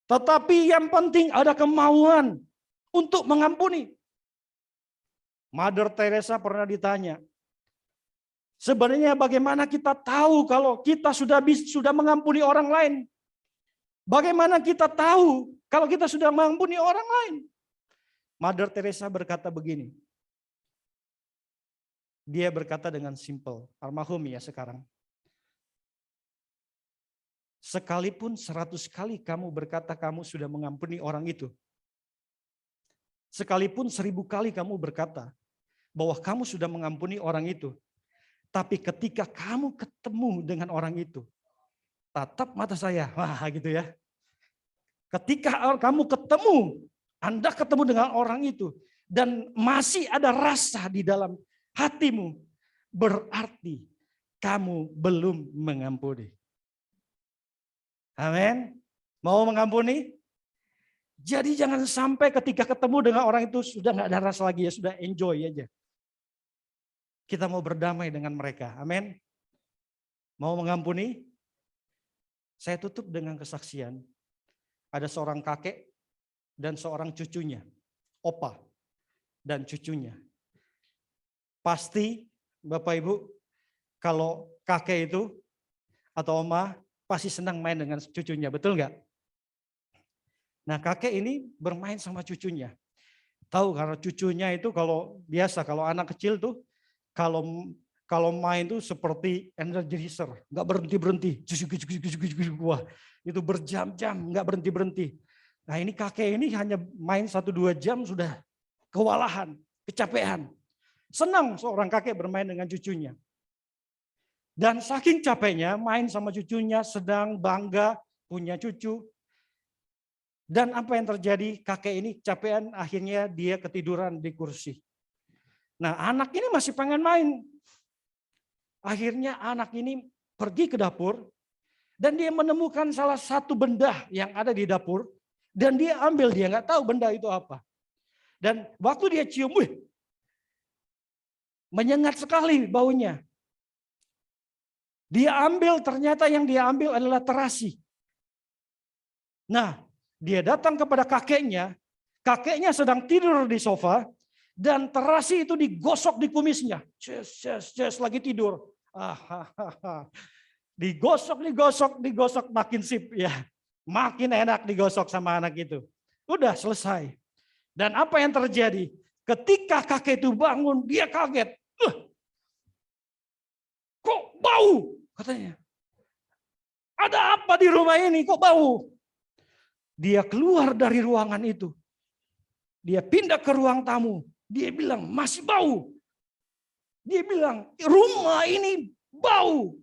Tetapi yang penting ada kemauan untuk mengampuni. Mother Teresa pernah ditanya, sebenarnya bagaimana kita tahu kalau kita sudah mengampuni orang lain? Bagaimana kita tahu kalau kita sudah mengampuni orang lain? Mother Teresa berkata begini. Dia berkata dengan simple, almarhum ya sekarang. Sekalipun 100 kali kamu berkata kamu sudah mengampuni orang itu, sekalipun 1000 kali kamu berkata bahwa kamu sudah mengampuni orang itu, tapi ketika kamu ketemu dengan orang itu, tatap mata saya, wah gitu ya. Ketika kamu ketemu, Anda ketemu dengan orang itu, dan masih ada rasa di dalam hatimu, berarti kamu belum mengampuni. Amin. Mau mengampuni? Jadi jangan sampai ketika ketemu dengan orang itu sudah nggak ada rasa lagi ya, sudah enjoy aja. Kita mau berdamai dengan mereka. Amin. Mau mengampuni? Saya tutup dengan kesaksian. Ada seorang kakek dan seorang cucunya, opa dan cucunya. Pasti Bapak Ibu, kalau kakek itu atau oma pasti senang main dengan cucunya, betul nggak? Nah kakek ini bermain sama cucunya. Tahu karena cucunya itu kalau biasa, kalau anak kecil tuh kalau main tuh seperti energizer, nggak berhenti-berhenti. Wah, itu berjam-jam nggak berhenti-berhenti. Nah ini kakek ini hanya main 1-2 jam sudah kewalahan, kecapean. Senang seorang kakek bermain dengan cucunya. Dan saking capeknya main sama cucunya, sedang bangga punya cucu. Dan apa yang terjadi? Kakek ini capean, akhirnya dia ketiduran di kursi. Nah, anak ini masih pengen main. Akhirnya anak ini pergi ke dapur dan dia menemukan salah satu benda yang ada di dapur dan dia ambil, dia nggak tahu benda itu apa. Dan waktu dia cium, menyengat sekali baunya. Dia ambil, ternyata yang dia ambil adalah terasi. Nah, dia datang kepada kakeknya sedang tidur di sofa, dan terasi itu digosok di kumisnya. Lagi tidur. Digosok, makin sip ya. Makin enak digosok sama anak itu. Udah selesai. Dan apa yang terjadi? Ketika kakek itu bangun, dia kaget. Kok bau? Katanya. Ada apa di rumah ini? Kok bau? Dia keluar dari ruangan itu. Dia pindah ke ruang tamu. Dia bilang, masih bau. Dia bilang, rumah ini bau.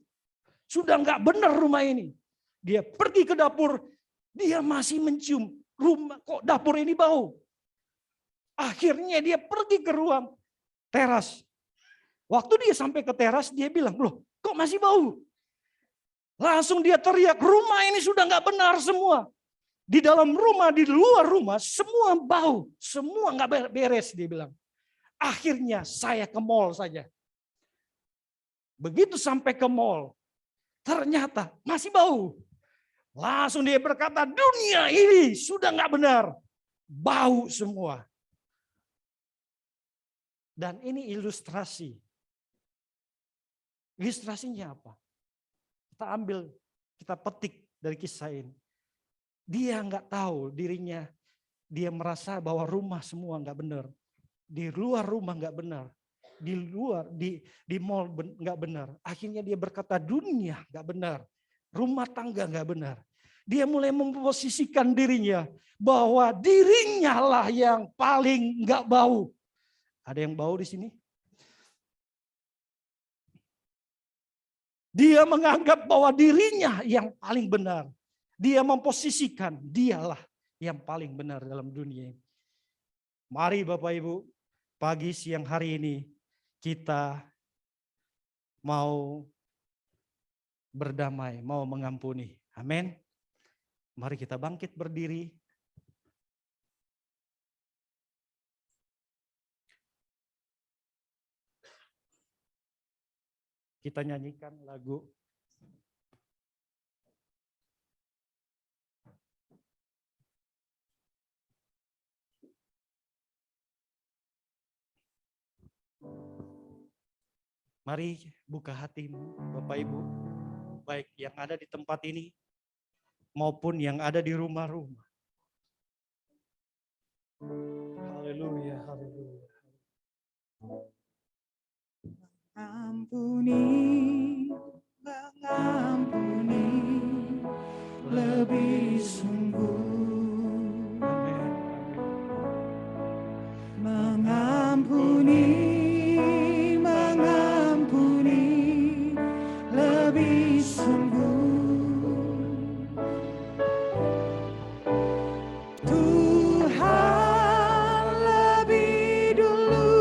Sudah nggak benar rumah ini. Dia pergi ke dapur. Dia masih mencium. Rumah, kok dapur ini bau? Akhirnya dia pergi ke ruang teras. Waktu dia sampai ke teras, dia bilang, loh kok masih bau? Langsung dia teriak, rumah ini sudah nggak benar semua. Di dalam rumah, di luar rumah, semua bau. Semua nggak beres, dia bilang. Akhirnya saya ke mall saja. Begitu sampai ke mall, ternyata masih bau. Langsung dia berkata, dunia ini sudah nggak benar. Bau semua. Dan ini ilustrasi. Ilustrasinya apa? Kita ambil, kita petik dari kisah ini. Dia nggak tahu dirinya, dia merasa bahwa rumah semua nggak benar. Di luar rumah nggak benar. Di luar, di mall nggak benar. Akhirnya dia berkata dunia nggak benar. Rumah tangga nggak benar. Dia mulai memposisikan dirinya bahwa dirinya lah yang paling nggak bau. Ada yang bau di sini? Dia menganggap bahwa dirinya yang paling benar. Dia memposisikan dialah yang paling benar dalam dunia ini. Mari Bapak Ibu, pagi siang hari ini kita mau berdamai, mau mengampuni. Amin. Mari kita bangkit berdiri. Kita nyanyikan lagu. Mari buka hatimu, Bapak Ibu, baik yang ada di tempat ini maupun yang ada di rumah-rumah. Haleluya, haleluya. Ampuni, mengampuni, lebih sungguh. Amin. Mengampuni, mengampuni, lebih sungguh. Tuhan lebih dulu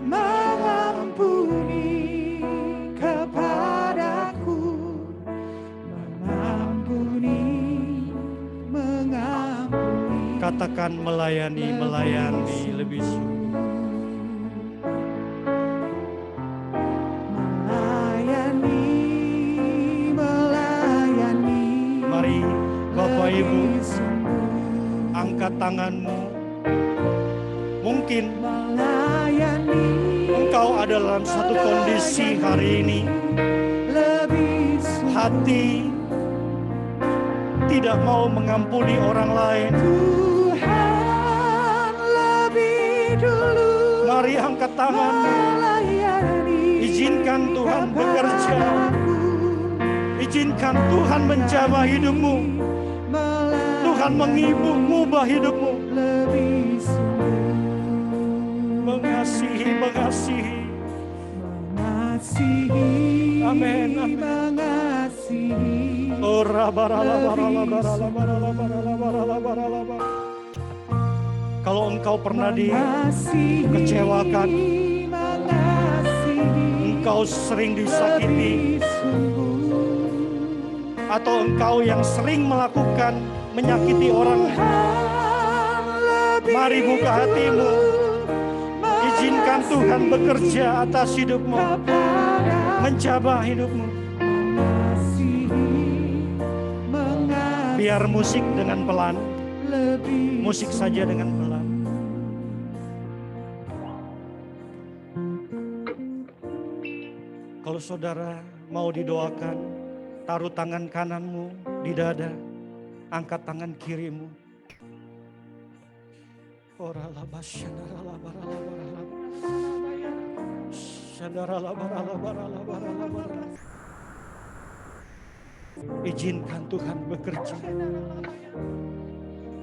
mengampuni kepadaku, mengampuni, mengampuni. Katakan melayani, melayani lebih sungguh. Melayani, melayani. Mari Bapak Ibu, lebih sungguh. angkat tanganmu. Mungkin Melayani, engkau ada dalam satu kondisi hari ini, lebih sungguh. hati tidak mau mengampuni orang lain. Tuhan lebih dulu Mari angkat tanganmu. melayani. Izinkan Tuhan bekerja. kepadaku. Izinkan Tuhan menjamah hidupmu. Melayani Tuhan mengubah hidupmu. lebih sungguh. Mengasihi, mengasihi. mengasihi, Amin, amin. mengasihi. Oh, rabaralabaralabaralabaralabaralabaralabaralabaralabar. Kalau engkau pernah dikecewakan, engkau sering disakiti, atau engkau yang sering melakukan menyakiti orang, mari buka hatimu. Izinkan Tuhan bekerja atas hidupmu, menjamah hidupmu. Biar musik dengan pelan, musik saja dengan pelan. Kalau saudara mau didoakan, taruh tangan kananmu di dada, angkat tangan kirimu. Izinkan Tuhan bekerja.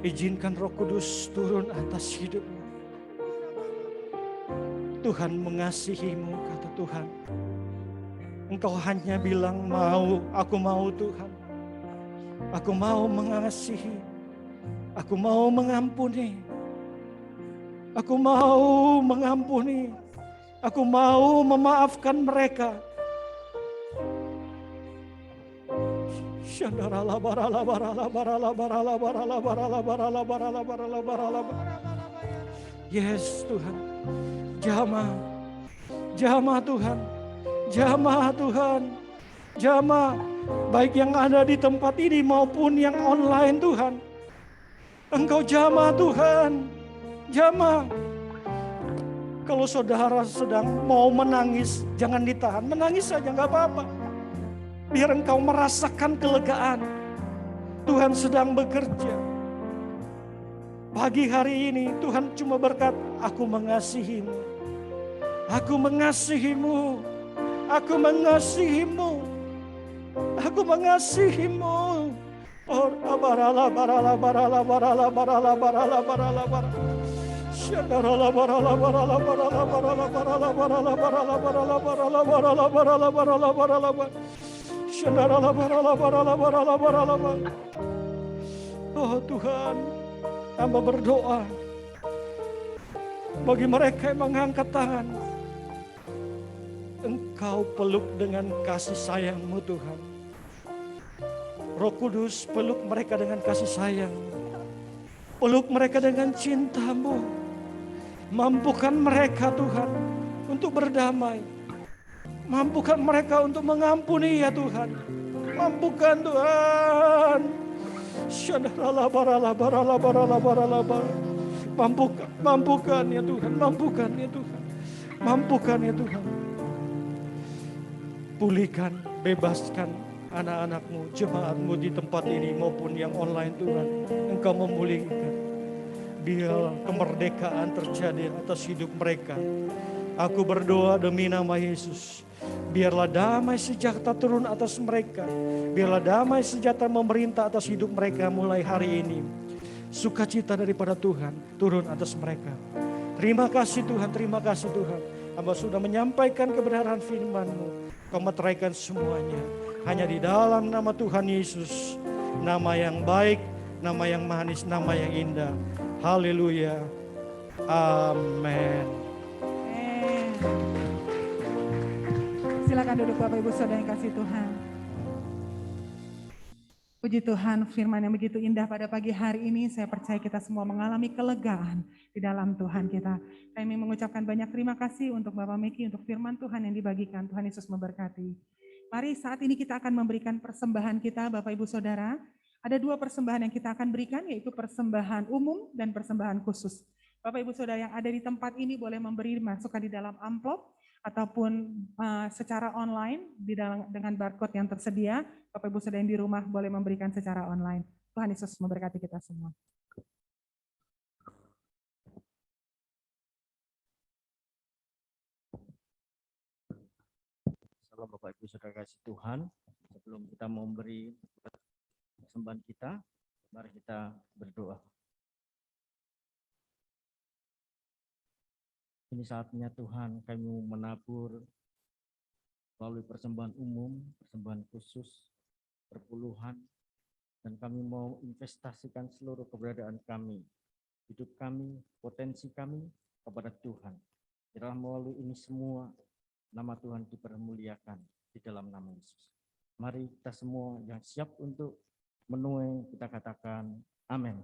Izinkan Roh Kudus turun atas hidupmu. Tuhan mengasihimu, kata Tuhan. Engkau hanya bilang mau, aku mau Tuhan. Aku mau mengasihi. Aku mau mengampuni. Aku mau mengampuni. Aku mau memaafkan mereka. Yes Tuhan. Jamah. Jamah Tuhan. Jamah Tuhan. Jamah. Baik yang ada di tempat ini maupun yang online Tuhan. Engkau jamah Tuhan. Jamah. Kalau saudara sedang mau menangis, jangan ditahan. Menangis saja gak apa-apa. Biar engkau merasakan kelegaan. Tuhan sedang bekerja. Pagi hari ini Tuhan cuma berkata, aku mengasihimu. Aku mengasihimu. Aku mengasihimu. Aku mengasihimu. Oh, barala barala barala barala barala barala barala barala. Syadarala barala barala barala barala barala barala barala barala barala barala barala barala barala barala. Syadarala barala barala barala barala barala. Oh Tuhan, hamba berdoa bagi mereka yang mengangkat tangan. Engkau peluk dengan kasih sayang-Mu Tuhan. Roh Kudus peluk mereka dengan kasih sayang. Peluk mereka dengan cinta-Mu. Mampukan mereka Tuhan untuk berdamai. Mampukan mereka untuk mengampuni ya Tuhan. Mampukan Tuhan. Mampukan ya Tuhan. Mampukan ya Tuhan. Mampukan ya Tuhan. Pulihkan, bebaskan anak-anak-Mu, jemaat-Mu di tempat ini maupun yang online Tuhan. Engkau memulihkan. Biar kemerdekaan terjadi atas hidup mereka. Aku berdoa demi nama Yesus. Biarlah damai sejahtera turun atas mereka. Biarlah damai sejahtera memerintah atas hidup mereka mulai hari ini. Sukacita daripada Tuhan turun atas mereka. Terima kasih Tuhan, terima kasih Tuhan. Hamba sudah menyampaikan kebenaran firman-Mu. Kau meteraikan semuanya. Hanya di dalam nama Tuhan Yesus. Nama yang baik, nama yang manis, nama yang indah. Haleluya. Amin. Silakan duduk Bapak Ibu Saudara yang kasih Tuhan. Puji Tuhan, firman yang begitu indah pada pagi hari ini, saya percaya kita semua mengalami kelegaan di dalam Tuhan kita. Kami mengucapkan banyak terima kasih untuk Bapak Meki, untuk firman Tuhan yang dibagikan. Tuhan Yesus memberkati. Mari saat ini kita akan memberikan persembahan kita Bapak Ibu Saudara. Ada dua persembahan yang kita akan berikan, yaitu persembahan umum dan persembahan khusus. Bapak Ibu Saudara yang ada di tempat ini boleh memberi, masukkan di dalam amplop, ataupun secara online dengan barcode yang tersedia. Bapak Ibu Saudara yang di rumah boleh memberikan secara online. Tuhan Yesus memberkati kita semua. Salam Bapak Ibu Saudara kasih Tuhan. Sebelum kita memberi persembahan kita, mari kita berdoa. Ini saatnya Tuhan kami menabur melalui persembahan umum, persembahan khusus, perpuluhan, dan kami mau investasikan seluruh keberadaan kami, hidup kami, potensi kami kepada Tuhan. Biarlah melalui ini semua nama Tuhan dipermuliakan di dalam nama Yesus. Mari kita semua yang siap untuk menuai, kita katakan amin.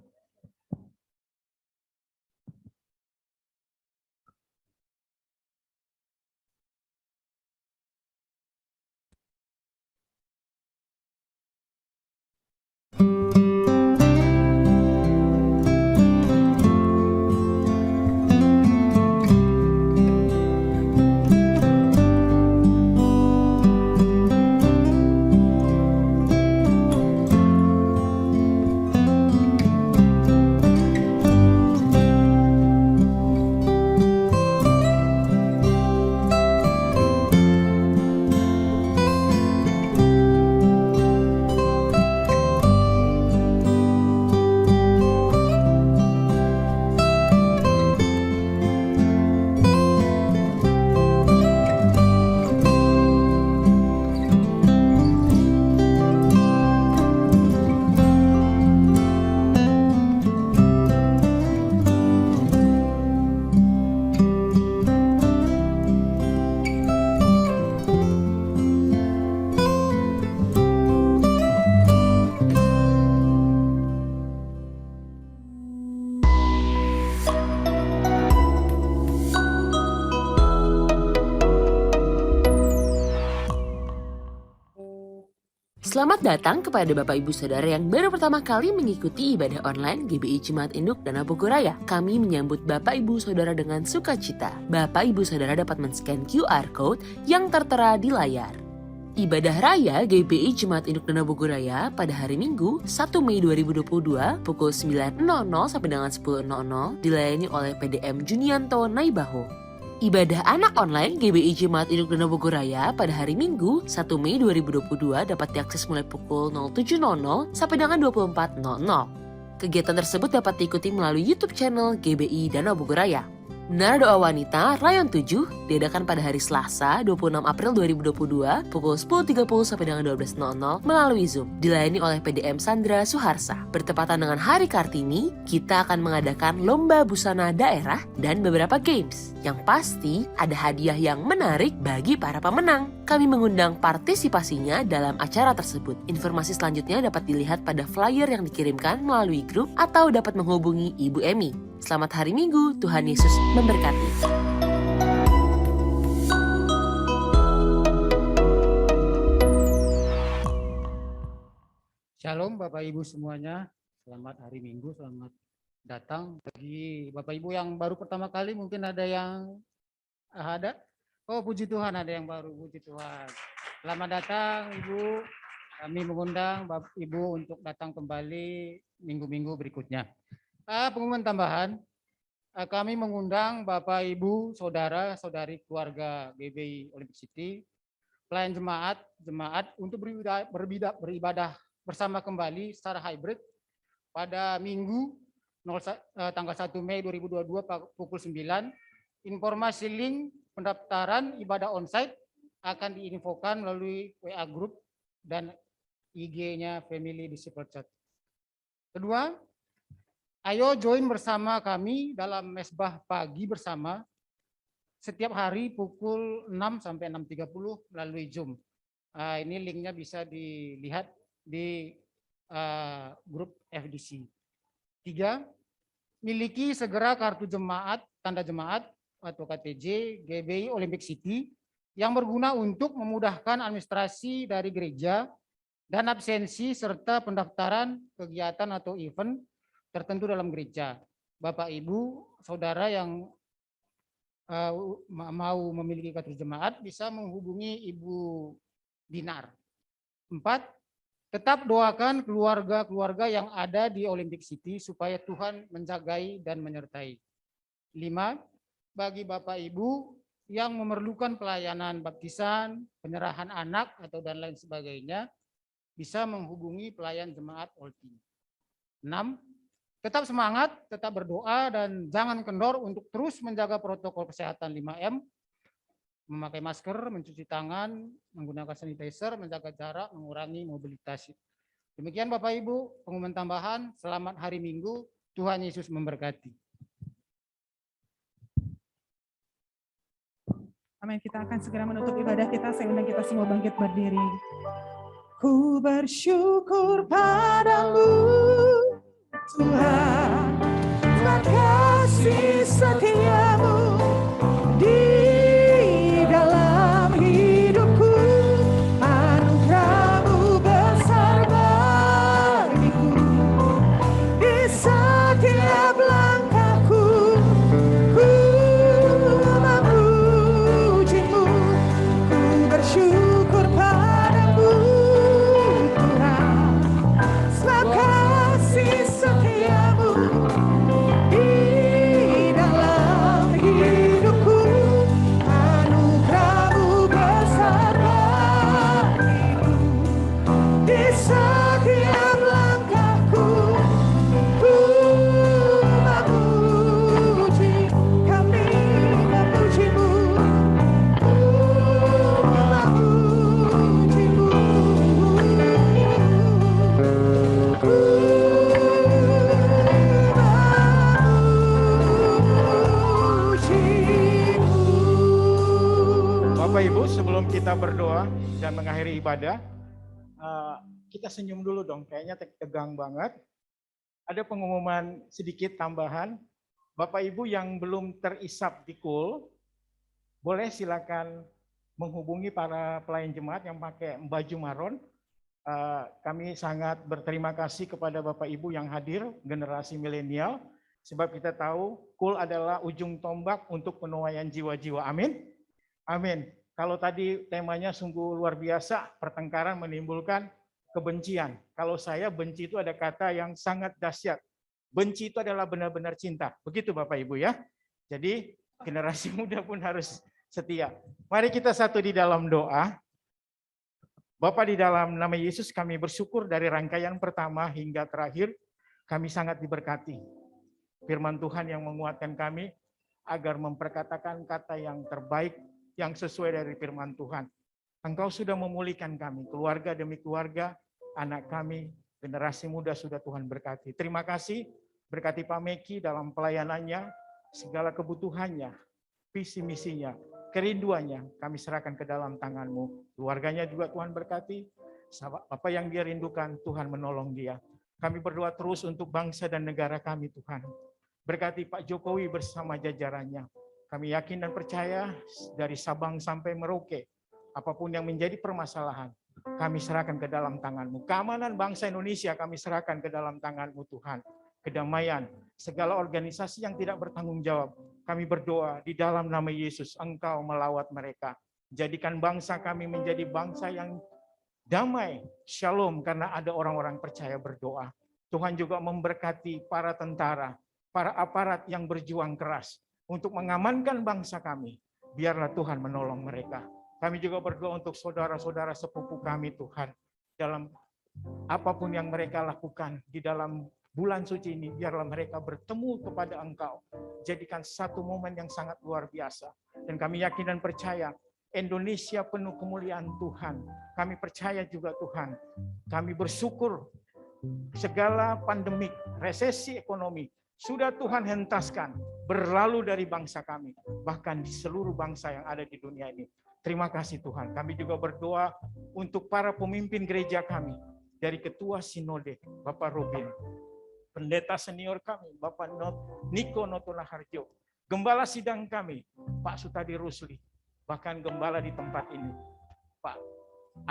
Selamat datang kepada Bapak Ibu Saudara yang baru pertama kali mengikuti ibadah online GBI Jemaat Induk Danau Bogoraya. Kami menyambut Bapak Ibu Saudara dengan sukacita. Bapak Ibu Saudara dapat men-scan QR Code yang tertera di layar. Ibadah Raya GBI Jemaat Induk Danau Bogoraya pada hari Minggu 1 Mei 2022 pukul 9.00 sampai dengan 10.00 dilayani oleh PDM Junianto Naibaho. Ibadah anak online GBI Jemaat Induk Danau Bogoraya pada hari Minggu 1 Mei 2022 dapat diakses mulai pukul 07.00 sampai dengan 24.00. Kegiatan tersebut dapat diikuti melalui YouTube channel GBI Danau Bogoraya. Menara Doa Wanita Rayon 7 diadakan pada hari Selasa 26 April 2022 pukul 10.30 sampai dengan 12.00 melalui Zoom. Dilayani oleh PDM Sandra Suharsa. Bertepatan dengan Hari Kartini, kita akan mengadakan lomba busana daerah dan beberapa games. Yang pasti ada hadiah yang menarik bagi para pemenang. Kami mengundang partisipasinya dalam acara tersebut. Informasi selanjutnya dapat dilihat pada flyer yang dikirimkan melalui grup atau dapat menghubungi Ibu Emi. Selamat hari Minggu, Tuhan Yesus memberkati. Shalom Bapak Ibu semuanya, selamat hari Minggu, selamat datang. Bagi Bapak Ibu yang baru pertama kali mungkin ada yang ada. Oh puji Tuhan ada yang baru, puji Tuhan. Selamat datang Ibu, kami mengundang Bapak Ibu untuk datang kembali minggu-minggu berikutnya. Pengumuman tambahan, kami mengundang Bapak Ibu, Saudara, Saudari keluarga GBI Olympic City, pelayan jemaat untuk beribadah bersama kembali secara hybrid pada Minggu tanggal 1 Mei 2022 pukul 9. Informasi link pendaftaran ibadah onsite akan diinfokan melalui WA Group dan IG-nya Family Disciple Church. Kedua, ayo join bersama kami dalam mesbah pagi bersama setiap hari pukul 6 sampai 6.30 melalui Zoom. Ini linknya bisa dilihat di grup FDC. 3, miliki segera kartu jemaat, tanda jemaat atau KTJ GBI Olympic City yang berguna untuk memudahkan administrasi dari gereja dan absensi serta pendaftaran kegiatan atau event tertentu dalam gereja. Bapak Ibu, Saudara yang mau memiliki kartu jemaat bisa menghubungi Ibu Dinar. 4, tetap doakan keluarga-keluarga yang ada di Olympic City supaya Tuhan menjagai dan menyertai. 5, bagi Bapak Ibu yang memerlukan pelayanan baptisan, penyerahan anak atau dan lain sebagainya, bisa menghubungi pelayan jemaat Olti. 6, tetap semangat, tetap berdoa, dan jangan kendor untuk terus menjaga protokol kesehatan 5M. memakai masker, mencuci tangan, menggunakan sanitizer, menjaga jarak, mengurangi mobilitas. Demikian Bapak Ibu, pengumuman tambahan. Selamat hari Minggu. Tuhan Yesus memberkati. Amin. Kita akan segera menutup ibadah kita. Saya undang kita semua bangkit berdiri. Ku bersyukur padamu, Tuhan, Tuhan kasih setiamu di dalam hidupku, anugerahmu besar bagiku, di setiap langkahku, ku memujimu, ku bersyukur padamu, Tuhan, sebab kasih setiamu di dalam hidupku, anugerahmu besar bagiku, di setiap langkahku, ku memuji, kami memujimu, ku memujimu, ku memujimu. Bapak Ibu, sebelum kita berdoa dan mengakhiri ibadah, kita senyum dulu dong, kayaknya tegang banget. Ada pengumuman sedikit tambahan. Bapak Ibu yang belum terisap di KUL, boleh silakan menghubungi para pelayan jemaat yang pakai baju marron. Kami sangat berterima kasih kepada Bapak Ibu yang hadir, generasi milenial, sebab kita tahu KUL adalah ujung tombak untuk penuaian jiwa-jiwa. Amin. Amin. Kalau tadi temanya sungguh luar biasa, pertengkaran menimbulkan kebencian. Kalau saya benci itu ada kata yang sangat dahsyat. Benci itu adalah benar-benar cinta. Begitu Bapak Ibu ya. Jadi generasi muda pun harus setia. Mari kita satu di dalam doa. Bapa, di dalam nama Yesus kami bersyukur dari rangkaian pertama hingga terakhir, kami sangat diberkati. Firman Tuhan yang menguatkan kami agar memperkatakan kata yang terbaik yang sesuai dari firman Tuhan. Engkau sudah memulihkan kami, keluarga demi keluarga, anak kami, generasi muda sudah Tuhan berkati. Terima kasih, berkati Pak Meki dalam pelayanannya, segala kebutuhannya, visi misinya, kerinduannya, kami serahkan ke dalam tangan-Mu. Keluarganya juga Tuhan berkati, apa yang dia rindukan, Tuhan menolong dia. Kami berdoa terus untuk bangsa dan negara kami, Tuhan. Berkati Pak Jokowi bersama jajarannya. Kami yakin dan percaya dari Sabang sampai Merauke, apapun yang menjadi permasalahan, kami serahkan ke dalam tangan-Mu. Keamanan bangsa Indonesia kami serahkan ke dalam tangan-Mu, Tuhan. Kedamaian, segala organisasi yang tidak bertanggung jawab, kami berdoa di dalam nama Yesus, Engkau melawat mereka. Jadikan bangsa kami menjadi bangsa yang damai, shalom, karena ada orang-orang percaya berdoa. Tuhan juga memberkati para tentara, para aparat yang berjuang keras untuk mengamankan bangsa kami. Biarlah Tuhan menolong mereka. Kami juga berdoa untuk saudara-saudara sepupu kami, Tuhan. Dalam apapun yang mereka lakukan di dalam bulan suci ini, biarlah mereka bertemu kepada Engkau. Jadikan satu momen yang sangat luar biasa. Dan kami yakin dan percaya, Indonesia penuh kemuliaan Tuhan. Kami percaya juga Tuhan. Kami bersyukur segala pandemik, resesi ekonomi, sudah Tuhan hentaskan, berlalu dari bangsa kami, bahkan di seluruh bangsa yang ada di dunia ini. Terima kasih Tuhan. Kami juga berdoa untuk para pemimpin gereja kami, dari Ketua Sinode, Bapak Robin, Pendeta senior kami, Bapak Niko Notona Harjo, Gembala sidang kami, Pak Sutadi Rusli, bahkan Gembala di tempat ini, Pak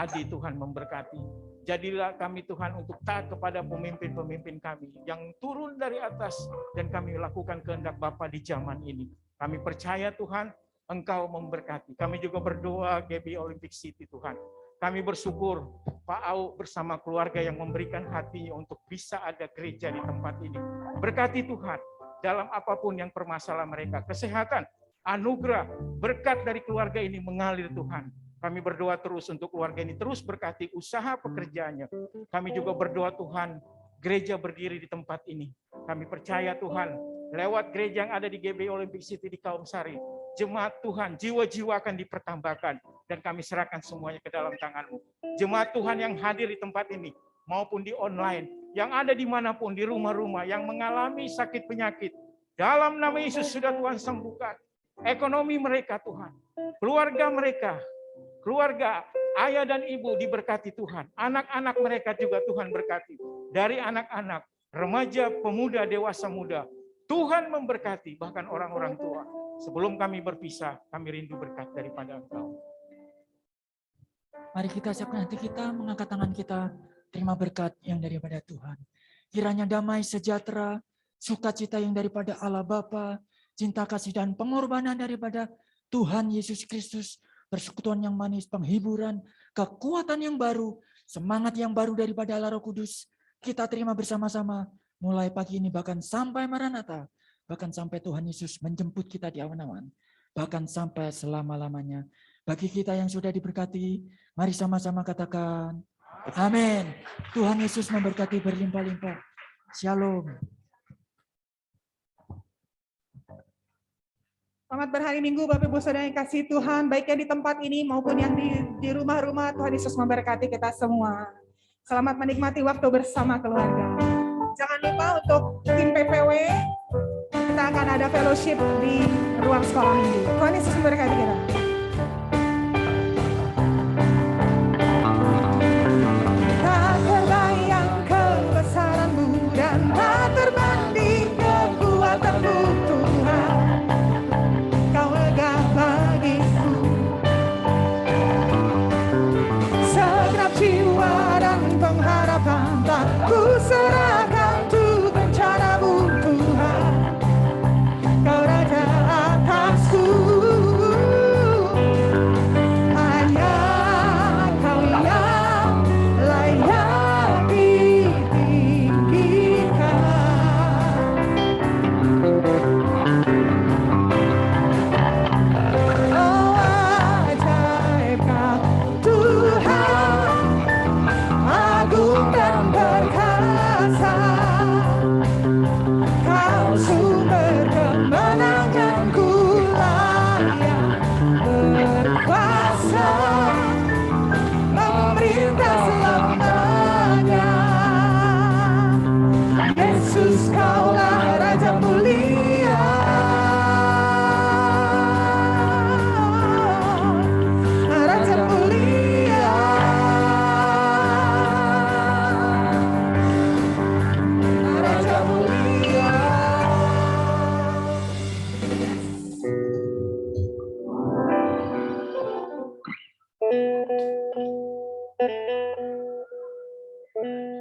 Adi, Tuhan memberkati. Jadilah kami Tuhan untuk taat kepada pemimpin-pemimpin kami yang turun dari atas dan kami lakukan kehendak Bapa di zaman ini. Kami percaya Tuhan, Engkau memberkati. Kami juga berdoa GB Olympic City Tuhan. Kami bersyukur Pak Au bersama keluarga yang memberikan hati untuk bisa ada gereja di tempat ini. Berkati Tuhan dalam apapun yang permasalahan mereka. Kesehatan, anugerah, berkat dari keluarga ini mengalir Tuhan. Kami berdoa terus untuk keluarga ini, terus berkati usaha pekerjaannya. Kami juga berdoa Tuhan, gereja berdiri di tempat ini. Kami percaya Tuhan, lewat gereja yang ada di GBI Olympic City di Kaum Sari. Jemaat Tuhan, jiwa-jiwa akan dipertambahkan dan kami serahkan semuanya ke dalam tangan-Mu. Jemaat Tuhan yang hadir di tempat ini maupun di online, yang ada dimanapun, di rumah-rumah, yang mengalami sakit penyakit, dalam nama Yesus sudah Tuhan sembuhkan. Ekonomi mereka Tuhan, keluarga mereka, keluarga ayah dan ibu diberkati Tuhan. Anak-anak mereka juga Tuhan berkati. Dari anak-anak, remaja, pemuda, dewasa muda, Tuhan memberkati, bahkan orang-orang tua. Sebelum kami berpisah, kami rindu berkat daripada Engkau. Mari kita siapkan hati kita, mengangkat tangan kita, terima berkat yang daripada Tuhan. Kiranya damai, sejahtera, sukacita yang daripada Allah Bapa, cinta kasih dan pengorbanan daripada Tuhan Yesus Kristus, persekutuan yang manis, penghiburan, kekuatan yang baru, semangat yang baru daripada Allah Roh Kudus, kita terima bersama-sama mulai pagi ini bahkan sampai Maranatha, bahkan sampai Tuhan Yesus menjemput kita di awan-awan, bahkan sampai selama-lamanya. Bagi kita yang sudah diberkati, mari sama-sama katakan amin. Tuhan Yesus memberkati berlimpah-limpah. Shalom. Selamat berhari Minggu Bapak Ibu Saudara yang kasih Tuhan, baik yang di tempat ini maupun yang di rumah-rumah. Tuhan Yesus memberkati kita semua. Selamat menikmati waktu bersama keluarga. Jangan lupa untuk tim PPW, kita akan ada fellowship di ruang sekolah minggu. Tuhan Yesus memberkati kita. Tak terbayang kebesaran-Mu dan tak terbanding kekuatan-Mu Tuhan. Kau legah bagiku, segenap jiwa dan pengharapan tak ku serahkan untuk rencana-Mu Tuhan. Kau Raja atasku, hanya Kau yang layak ditinggikan. Oh ajaib Kau Tuhan, agung dan perkasa. Kau sumber kemenanganku, layak berkuasa.